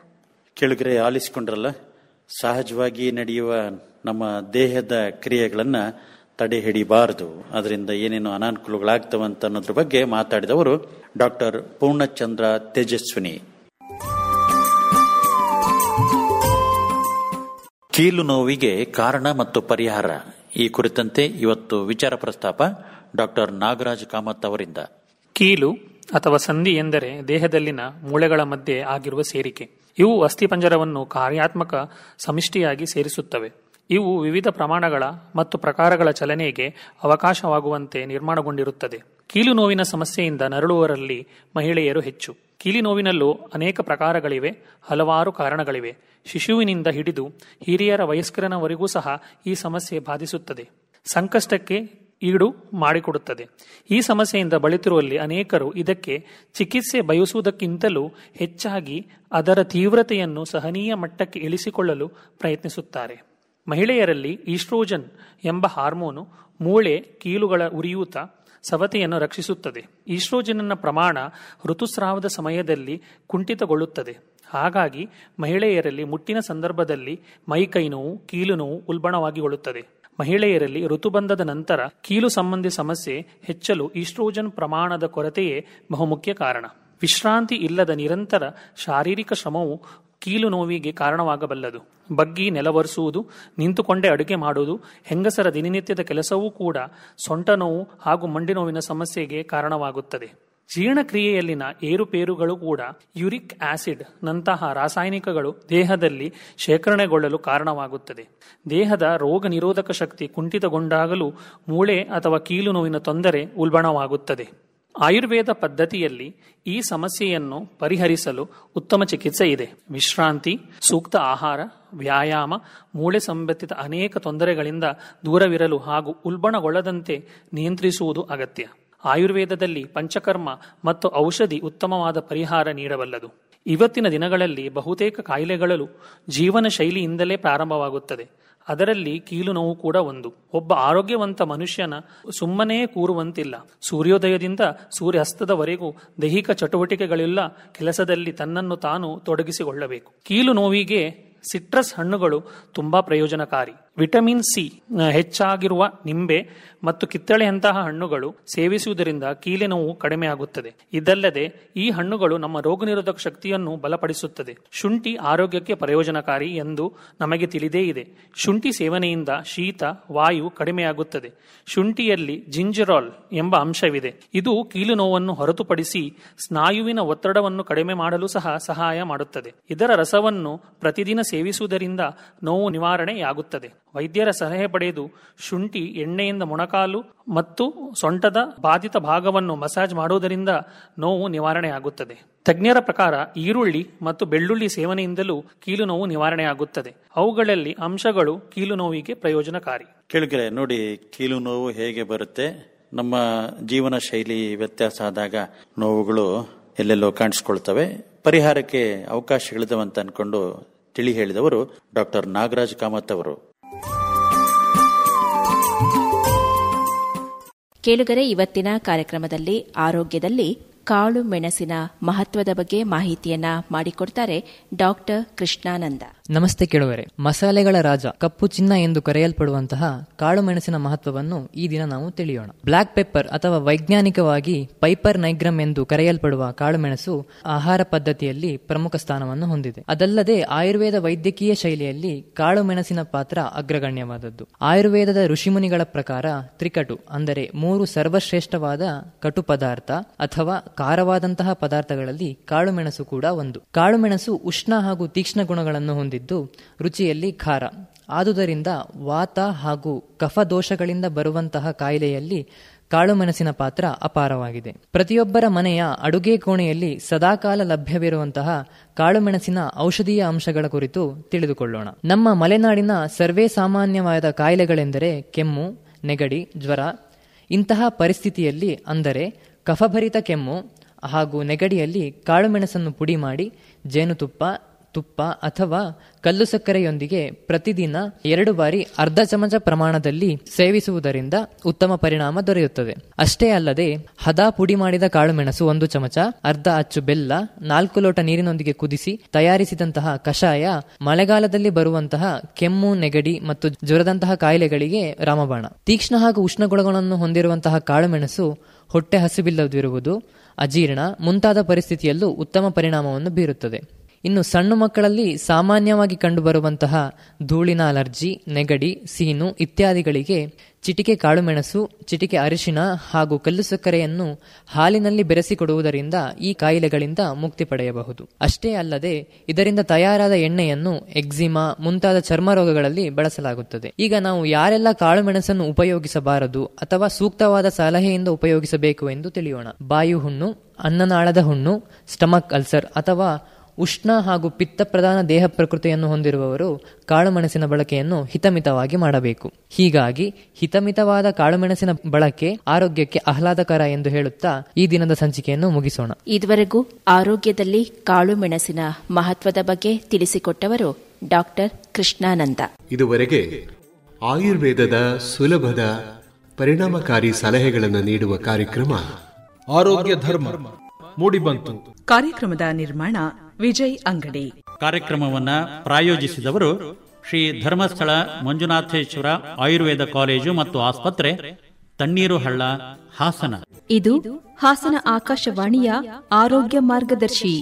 ಕೆಳಗರೆ ಆಲಿಸಿಕೊಂಡ್ರಲ್ಲ, ಸಹಜವಾಗಿ ನಡೆಯುವ ನಮ್ಮ ದೇಹದ ಕ್ರಿಯೆಗಳನ್ನು ತಡೆ ಹಿಡಿಬಾರದು, ಅದರಿಂದ ಏನೇನು ಅನಾನುಕೂಲಗಳಾಗ್ತವಂತ ಅನ್ನೋದ್ರ ಬಗ್ಗೆ ಮಾತಾಡಿದವರು ಡಾಕ್ಟರ್ ಪೂರ್ಣಚಂದ್ರ ತೇಜಸ್ವಿನಿ. ಕೀಲು ನೋವಿಗೆ ಕಾರಣ ಮತ್ತು ಪರಿಹಾರ ಈ ಕುರಿತಂತೆ ಇವತ್ತು ವಿಚಾರ ಪ್ರಸ್ತಾಪ ಡಾಕ್ಟರ್ ನಾಗರಾಜ್ ಕಾಮತ್ ಅವರಿಂದ. ಕೀಲು ಅಥವಾ ಸಂಧಿ ಎಂದರೆ ದೇಹದಲ್ಲಿನ ಮೂಳೆಗಳ ಮಧ್ಯೆ ಆಗಿರುವ ಸೇರಿಕೆ. ಇವು ಅಸ್ಥಿಪಂಜರವನ್ನು ಕಾರ್ಯಾತ್ಮಕ ಸಮಿಷ್ಟಿಯಾಗಿ ಸೇರಿಸುತ್ತವೆ. ಇವು ವಿವಿಧ ಪ್ರಮಾಣಗಳ ಮತ್ತು ಪ್ರಕಾರಗಳ ಚಲನೆಗೆ ಅವಕಾಶವಾಗುವಂತೆ ನಿರ್ಮಾಣಗೊಂಡಿರುತ್ತದೆ. ಕೀಲು ನೋವಿನ ಸಮಸ್ಯೆಯಿಂದ ನರಳುವವರಲ್ಲಿ ಮಹಿಳೆಯರು ಹೆಚ್ಚು. ಕೀಲು ನೋವಿನಲ್ಲೂ ಅನೇಕ ಪ್ರಕಾರಗಳಿವೆ, ಹಲವಾರು ಕಾರಣಗಳಿವೆ. ಶಿಶುವಿನಿಂದ ಹಿಡಿದು ಹಿರಿಯರ ವಯಸ್ಕರನವರೆಗೂ ಸಹ ಈ ಸಮಸ್ಯೆ ಬಾಧಿಸುತ್ತದೆ, ಸಂಕಷ್ಟಕ್ಕೆ ಈಡು ಮಾಡಿಕೊಡುತ್ತದೆ. ಈ ಸಮಸ್ಯೆಯಿಂದ ಬಳಲುತ್ತಿರುವಲ್ಲಿ ಅನೇಕರು ಇದಕ್ಕೆ ಚಿಕಿತ್ಸೆ ಬಯಸುವುದಕ್ಕಿಂತಲೂ ಹೆಚ್ಚಾಗಿ ಅದರ ತೀವ್ರತೆಯನ್ನು ಸಹನೀಯ ಮಟ್ಟಕ್ಕೆ ಇಳಿಸಿಕೊಳ್ಳಲು ಪ್ರಯತ್ನಿಸುತ್ತಾರೆ. ಮಹಿಳೆಯರಲ್ಲಿ ಈಸ್ಟ್ರೋಜನ್ ಎಂಬ ಹಾರ್ಮೋನು ಮೂಳೆ ಕೀಲುಗಳ ಉರಿಯೂತ ಸವತೆಯನ್ನು ರಕ್ಷಿಸುತ್ತದೆ. ಈಸ್ಟ್ರೋಜನ್ನ ಪ್ರಮಾಣ ಋತುಸ್ರಾವದ ಸಮಯದಲ್ಲಿ ಕುಂಠಿತಗೊಳ್ಳುತ್ತದೆ. ಹಾಗಾಗಿ ಮಹಿಳೆಯರಲ್ಲಿ ಮುಟ್ಟಿನ ಸಂದರ್ಭದಲ್ಲಿ ಮೈಕೈ ನೋವು, ಕೀಲು ನೋವು ಉಲ್ಬಣವಾಗಿಗೊಳ್ಳುತ್ತದೆ. ಮಹಿಳೆಯರಲ್ಲಿ ಋತುಬಂಧದ ನಂತರ ಕೀಲು ಸಂಬಂಧಿ ಸಮಸ್ಯೆ ಹೆಚ್ಚಲು ಈಸ್ಟ್ರೋಜನ್ ಪ್ರಮಾಣದ ಕೊರತೆಯೇ ಬಹುಮುಖ್ಯ ಕಾರಣ. ವಿಶ್ರಾಂತಿ ಇಲ್ಲದ ನಿರಂತರ ಶಾರೀರಿಕ ಶ್ರಮವು ಕೀಲು ನೋವಿಗೆ ಕಾರಣವಾಗಬಲ್ಲದು. ಬಗ್ಗಿ ನೆಲವರಿಸುವುದು, ನಿಂತುಕೊಂಡೇ ಅಡುಗೆ ಮಾಡುವುದು, ಹೆಂಗಸರ ದಿನನಿತ್ಯದ ಕೆಲಸವೂ ಕೂಡ ಸೊಂಟ ನೋವು ಹಾಗೂ ಮಂಡಿ ನೋವಿನ ಸಮಸ್ಯೆಗೆ ಕಾರಣವಾಗುತ್ತದೆ. ಜೀರ್ಣಕ್ರಿಯೆಯಲ್ಲಿನ ಏರುಪೇರುಗಳು ಕೂಡ ಯೂರಿಕ್ ಆಸಿಡ್ ನಂತಹ ರಾಸಾಯನಿಕಗಳು ದೇಹದಲ್ಲಿ ಶೇಖರಣೆಗೊಳ್ಳಲು ಕಾರಣವಾಗುತ್ತದೆ. ದೇಹದ ರೋಗ ನಿರೋಧಕ ಶಕ್ತಿ ಕುಂಠಿತಗೊಂಡಾಗಲೂ ಮೂಳೆ ಅಥವಾ ಕೀಲು ನೋವಿನ ತೊಂದರೆ ಉಲ್ಬಣವಾಗುತ್ತದೆ. ಆಯುರ್ವೇದ ಪದ್ಧತಿಯಲ್ಲಿ ಈ ಸಮಸ್ಯೆಯನ್ನು ಪರಿಹರಿಸಲು ಉತ್ತಮ ಚಿಕಿತ್ಸೆ ಇದೆ. ವಿಶ್ರಾಂತಿ, ಸೂಕ್ತ ಆಹಾರ, ವ್ಯಾಯಾಮ, ಮೂಳೆ ಸಂಬಂಧಿತ ಅನೇಕ ತೊಂದರೆಗಳಿಂದ ದೂರವಿರಲು ಹಾಗೂ ಉಲ್ಬಣಗೊಳ್ಳದಂತೆ ನಿಯಂತ್ರಿಸುವುದು ಅಗತ್ಯ. ಆಯುರ್ವೇದದಲ್ಲಿ ಪಂಚಕರ್ಮ ಮತ್ತು ಔಷಧಿ ಉತ್ತಮವಾದ ಪರಿಹಾರ ನೀಡಬಲ್ಲದು. ಇವತ್ತಿನ ದಿನಗಳಲ್ಲಿ ಬಹುತೇಕ ಕಾಯಿಲೆಗಳು ಜೀವನ ಶೈಲಿಯಿಂದಲೇ ಪ್ರಾರಂಭವಾಗುತ್ತದೆ. ಅದರಲ್ಲಿ ಕೀಲು ನೋವು ಕೂಡ ಒಂದು. ಒಬ್ಬ ಆರೋಗ್ಯವಂತ ಮನುಷ್ಯನ ಸುಮ್ಮನೆ ಕೂರುವಂತಿಲ್ಲ. ಸೂರ್ಯೋದಯದಿಂದ ಸೂರ್ಯಾಸ್ತದವರೆಗೂ ದೈಹಿಕ ಚಟುವಟಿಕೆಗಳೆಲ್ಲ ಕೆಲಸದಲ್ಲಿ ತನ್ನನ್ನು ತಾನು ತೊಡಗಿಸಿಕೊಳ್ಳಬೇಕು. ಕೀಲು ನೋವಿಗೆ ಸಿಟ್ರಸ್ ಹಣ್ಣುಗಳು ತುಂಬಾ ಪ್ರಯೋಜನಕಾರಿ. ವಿಟಮಿನ್ ಸಿ ಹೆಚ್ಚಾಗಿರುವ ನಿಂಬೆ ಮತ್ತು ಕಿತ್ತಳೆಯಂತಹ ಹಣ್ಣುಗಳು ಸೇವಿಸುವುದರಿಂದ ಕೀಲು ನೋವು ಕಡಿಮೆ ಆಗುತ್ತದೆ. ಇದಲ್ಲದೆ ಈ ಹಣ್ಣುಗಳು ನಮ್ಮ ರೋಗ ನಿರೋಧಕ ಶಕ್ತಿಯನ್ನು ಬಲಪಡಿಸುತ್ತದೆ. ಶುಂಠಿ ಆರೋಗ್ಯಕ್ಕೆ ಪ್ರಯೋಜನಕಾರಿ ಎಂದು ನಮಗೆ ತಿಳಿದೇ ಇದೆ. ಶುಂಠಿ ಸೇವನೆಯಿಂದ ಶೀತ, ವಾಯು ಕಡಿಮೆಯಾಗುತ್ತದೆ. ಶುಂಠಿಯಲ್ಲಿ ಜಿಂಜರಾಲ್ ಎಂಬ ಅಂಶವಿದೆ. ಇದು ಕೀಲು ನೋವನ್ನು ಹೊರತುಪಡಿಸಿ ಸ್ನಾಯುವಿನ ಒತ್ತಡವನ್ನು ಕಡಿಮೆ ಮಾಡಲು ಸಹ ಸಹಾಯ ಮಾಡುತ್ತದೆ. ಇದರ ರಸವನ್ನು ಪ್ರತಿದಿನ ಸೇವಿಸುವುದರಿಂದ ನೋವು ನಿವಾರಣೆಯಾಗುತ್ತದೆ. ವೈದ್ಯರ ಸಲಹೆ ಪಡೆದು ಶುಂಠಿ ಎಣ್ಣೆಯಿಂದ ಮೊಣಕಾಲು ಮತ್ತು ಸೊಂಟದ ಬಾಧಿತ ಭಾಗವನ್ನು ಮಸಾಜ್ ಮಾಡುವುದರಿಂದ ನೋವು ನಿವಾರಣೆಯಾಗುತ್ತದೆ. ತಜ್ಞರ ಪ್ರಕಾರ ಈರುಳ್ಳಿ ಮತ್ತು ಬೆಳ್ಳುಳ್ಳಿ ಸೇವನೆಯಿಂದಲೂ ಕೀಲು ನೋವು ನಿವಾರಣೆಯಾಗುತ್ತದೆ. ಅವುಗಳಲ್ಲಿ ಅಂಶಗಳು ಕೀಲು ನೋವಿಗೆ ಪ್ರಯೋಜನಕಾರಿ. ಕೇಳಿದ್ರೆ ನೋಡಿ, ಕೀಲು ನೋವು ಹೇಗೆ ಬರುತ್ತೆ, ನಮ್ಮ ಜೀವನ ಶೈಲಿ ವ್ಯತ್ಯಾಸ ಆದಾಗ ನೋವುಗಳು ಎಲ್ಲೆಲ್ಲೋ ಕಾಣಿಸ್ಕೊಳ್ತವೆ. ಪರಿಹಾರಕ್ಕೆ ಅವಕಾಶಗಳಿದವಂತ ಅನ್ಕೊಂಡು ತಿಳಿ ಹೇಳಿದವರು ಡಾಕ್ಟರ್ ನಾಗರಾಜ್ ಕಾಮತ್ ಅವರು. ಕೇಳುಗರೆ, ಇವತ್ತಿನ ಕಾರ್ಯಕ್ರಮದಲ್ಲಿ ಆರೋಗ್ಯದಲ್ಲಿ ಕಾಳು ಮೆಣಸಿನ ಮಹತ್ವದ ಬಗ್ಗೆ ಮಾಹಿತಿಯನ್ನ ಮಾಡಿಕೊಡ್ತಾರೆ ಡಾಕ್ಟರ್ ಕೃಷ್ಣಾನಂದ. ನಮಸ್ತೆ ಕೇಳುವರೆ. ಮಸಾಲೆಗಳ ರಾಜ, ಕಪ್ಪು ಚಿನ್ನ ಎಂದು ಕರೆಯಲ್ಪಡುವಂತಹ ಕಾಳು ಮೆಣಸಿನ ಮಹತ್ವವನ್ನು ಈ ದಿನ ನಾವು ತಿಳಿಯೋಣ. ಬ್ಲಾಕ್ ಪೆಪ್ಪರ್ ಅಥವಾ ವೈಜ್ಞಾನಿಕವಾಗಿ ಪೈಪರ್ ನೈಗ್ರಮ್ ಎಂದು ಕರೆಯಲ್ಪಡುವ ಕಾಳು ಮೆಣಸು ಆಹಾರ ಪದ್ಧತಿಯಲ್ಲಿ ಪ್ರಮುಖ ಸ್ಥಾನವನ್ನು ಹೊಂದಿದೆ. ಅದಲ್ಲದೆ ಆಯುರ್ವೇದ ವೈದ್ಯಕೀಯ ಶೈಲಿಯಲ್ಲಿ ಕಾಳು ಮೆಣಸಿನ ಪಾತ್ರ ಅಗ್ರಗಣ್ಯವಾದದ್ದು. ಆಯುರ್ವೇದದ ಋಷಿಮುನಿಗಳ ಪ್ರಕಾರ ತ್ರಿಕಟು ಅಂದರೆ 3 ಸರ್ವಶ್ರೇಷ್ಠವಾದ ಕಟು ಪದಾರ್ಥ ಅಥವಾ ಖಾರವಾದಂತಹ ಪದಾರ್ಥಗಳಲ್ಲಿ ಕಾಳುಮೆಣಸು ಕೂಡ ಒಂದು. ಕಾಳುಮೆಣಸು ಉಷ್ಣ ಹಾಗೂ ತೀಕ್ಷ್ಣ ಗುಣಗಳನ್ನು ಹೊಂದಿದ್ದು ರುಚಿಯಲ್ಲಿ ಖಾರ. ಆದುದರಿಂದ ವಾತ ಹಾಗೂ ಕಫ ದೋಷಗಳಿಂದ ಬರುವಂತಹ ಕಾಯಿಲೆಯಲ್ಲಿ ಕಾಳುಮೆಣಸಿನ ಪಾತ್ರ ಅಪಾರವಾಗಿದೆ. ಪ್ರತಿಯೊಬ್ಬರ ಮನೆಯ ಅಡುಗೆ ಕೋಣೆಯಲ್ಲಿ ಸದಾಕಾಲ ಲಭ್ಯವಿರುವಂತಹ ಕಾಳುಮೆಣಸಿನ ಔಷಧೀಯ ಅಂಶಗಳ ಕುರಿತು ತಿಳಿದುಕೊಳ್ಳೋಣ. ನಮ್ಮ ಮಲೆನಾಡಿನ ಸರ್ವೇ ಸಾಮಾನ್ಯವಾದ ಕಾಯಿಲೆಗಳೆಂದರೆ ಕೆಮ್ಮು, ನೆಗಡಿ, ಜ್ವರ. ಇಂತಹ ಪರಿಸ್ಥಿತಿಯಲ್ಲಿ ಅಂದರೆ ಕಫಭರಿತ ಕೆಮ್ಮು ಹಾಗೂ ನೆಗಡಿಯಲ್ಲಿ ಕಾಳುಮೆಣಸನ್ನು ಪುಡಿ ಮಾಡಿ ಜೇನುತುಪ್ಪ, ತುಪ್ಪ ಅಥವಾ ಕಲ್ಲು ಸಕ್ಕರೆಯೊಂದಿಗೆ ಪ್ರತಿದಿನ 2 ಬಾರಿ ಅರ್ಧ ಚಮಚ ಪ್ರಮಾಣದಲ್ಲಿ ಸೇವಿಸುವುದರಿಂದ ಉತ್ತಮ ಪರಿಣಾಮ ದೊರೆಯುತ್ತದೆ. ಅಷ್ಟೇ ಅಲ್ಲದೆ ಹದ ಪುಡಿ ಮಾಡಿದ ಕಾಳುಮೆಣಸು 1 ಚಮಚ, ಅರ್ಧ ಅಚ್ಚು ಬೆಲ್ಲ, 4 ಲೋಟ ನೀರಿನೊಂದಿಗೆ ಕುದಿಸಿ ತಯಾರಿಸಿದಂತಹ ಕಷಾಯ ಮಳೆಗಾಲದಲ್ಲಿ ಬರುವಂತಹ ಕೆಮ್ಮು, ನೆಗಡಿ ಮತ್ತು ಜ್ವರದಂತಹ ಕಾಯಿಲೆಗಳಿಗೆ ರಾಮಬಾಣ. ತೀಕ್ಷ್ಣ ಹಾಗೂ ಉಷ್ಣ ಗುಣಗಳನ್ನು ಹೊಂದಿರುವಂತಹ ಕಾಳುಮೆಣಸು ಹೊಟ್ಟೆ ಹಸಿವಿಲ್ಲದಿರುವುದು, ಅಜೀರ್ಣ ಮುಂತಾದ ಪರಿಸ್ಥಿತಿಯಲ್ಲೂ ಉತ್ತಮ ಪರಿಣಾಮವನ್ನು ಬೀರುತ್ತದೆ. ಇನ್ನು ಸಣ್ಣ ಮಕ್ಕಳಲ್ಲಿ ಸಾಮಾನ್ಯವಾಗಿ ಕಂಡುಬರುವಂತಹ ಧೂಳಿನ ಅಲರ್ಜಿ, ನೆಗಡಿ, ಸೀನು ಇತ್ಯಾದಿಗಳಿಗೆ ಚಿಟಿಕೆ ಕಾಳುಮೆಣಸು, ಚಿಟಿಕೆ ಅರಿಶಿನ ಹಾಗೂ ಕಲ್ಲು ಸಕ್ಕರೆಯನ್ನು ಹಾಲಿನಲ್ಲಿ ಬೆರೆಸಿಕೊಡುವುದರಿಂದ ಈ ಕಾಯಿಲೆಗಳಿಂದ ಮುಕ್ತಿ ಪಡೆಯಬಹುದು. ಅಷ್ಟೇ ಅಲ್ಲದೆ ಇದರಿಂದ ತಯಾರಾದ ಎಣ್ಣೆಯನ್ನು ಎಕ್ಸಿಮಾ ಮುಂತಾದ ಚರ್ಮ ರೋಗಗಳಲ್ಲಿ ಬಳಸಲಾಗುತ್ತದೆ. ಈಗ ನಾವು ಯಾರೆಲ್ಲ ಕಾಳುಮೆಣಸನ್ನು ಉಪಯೋಗಿಸಬಾರದು ಅಥವಾ ಸೂಕ್ತವಾದ ಸಲಹೆಯಿಂದ ಉಪಯೋಗಿಸಬೇಕು ಎಂದು ತಿಳಿಯೋಣ. ಬಾಯು ಹುಣ್ಣು, ಅನ್ನನಾಳದ ಹುಣ್ಣು, ಸ್ಟಮಕ್ ಅಲ್ಸರ್ ಅಥವಾ ಉಷ್ಣ ಹಾಗೂ ಪಿತ್ತ ಪ್ರಧಾನ ದೇಹ ಪ್ರಕೃತಿಯನ್ನು ಹೊಂದಿರುವವರು ಕಾಳುಮೆಣಸಿನ ಬಳಕೆಯನ್ನು ಹಿತಮಿತವಾಗಿ ಮಾಡಬೇಕು. ಹೀಗಾಗಿ ಹಿತಮಿತವಾದ ಕಾಳುಮೆಣಸಿನ ಬಳಕೆ ಆರೋಗ್ಯಕ್ಕೆ ಆಹ್ಲಾದಕರ ಎಂದು ಹೇಳುತ್ತಾ ಈ ದಿನದ ಸಂಚಿಕೆಯನ್ನು ಮುಗಿಸೋಣ. ಇದುವರೆಗೂ ಆರೋಗ್ಯದಲ್ಲಿ ಕಾಳುಮೆಣಸಿನ ಮಹತ್ವದ ಬಗ್ಗೆ ತಿಳಿಸಿಕೊಟ್ಟವರು ಡಾಕ್ಟರ್ ಕೃಷ್ಣಾನಂದ. ಇದುವರೆಗೆ ಆಯುರ್ವೇದದ ಸುಲಭದ ಪರಿಣಾಮಕಾರಿ ಸಲಹೆಗಳನ್ನು ನೀಡುವ ಕಾರ್ಯಕ್ರಮ ಆರೋಗ್ಯ ಧರ್ಮ ಮೂಡಿಬಂತು. ಕಾರ್ಯಕ್ರಮದ ನಿರ್ಮಾಣ ವಿಜಯ್ ಅಂಗಡಿ. ಕಾರ್ಯಕ್ರಮವನ್ನು ಪ್ರಾಯೋಜಿಸಿದವರು ಶ್ರೀ ಧರ್ಮಸ್ಥಳ ಮಂಜುನಾಥೇಶ್ವರ ಆಯುರ್ವೇದ ಕಾಲೇಜು ಮತ್ತು ಆಸ್ಪತ್ರೆ, ತಣ್ಣೀರು ಹಳ್ಳ, ಹಾಸನ. ಇದು ಹಾಸನ ಆಕಾಶವಾಣಿಯ ಆರೋಗ್ಯ ಮಾರ್ಗದರ್ಶಿ.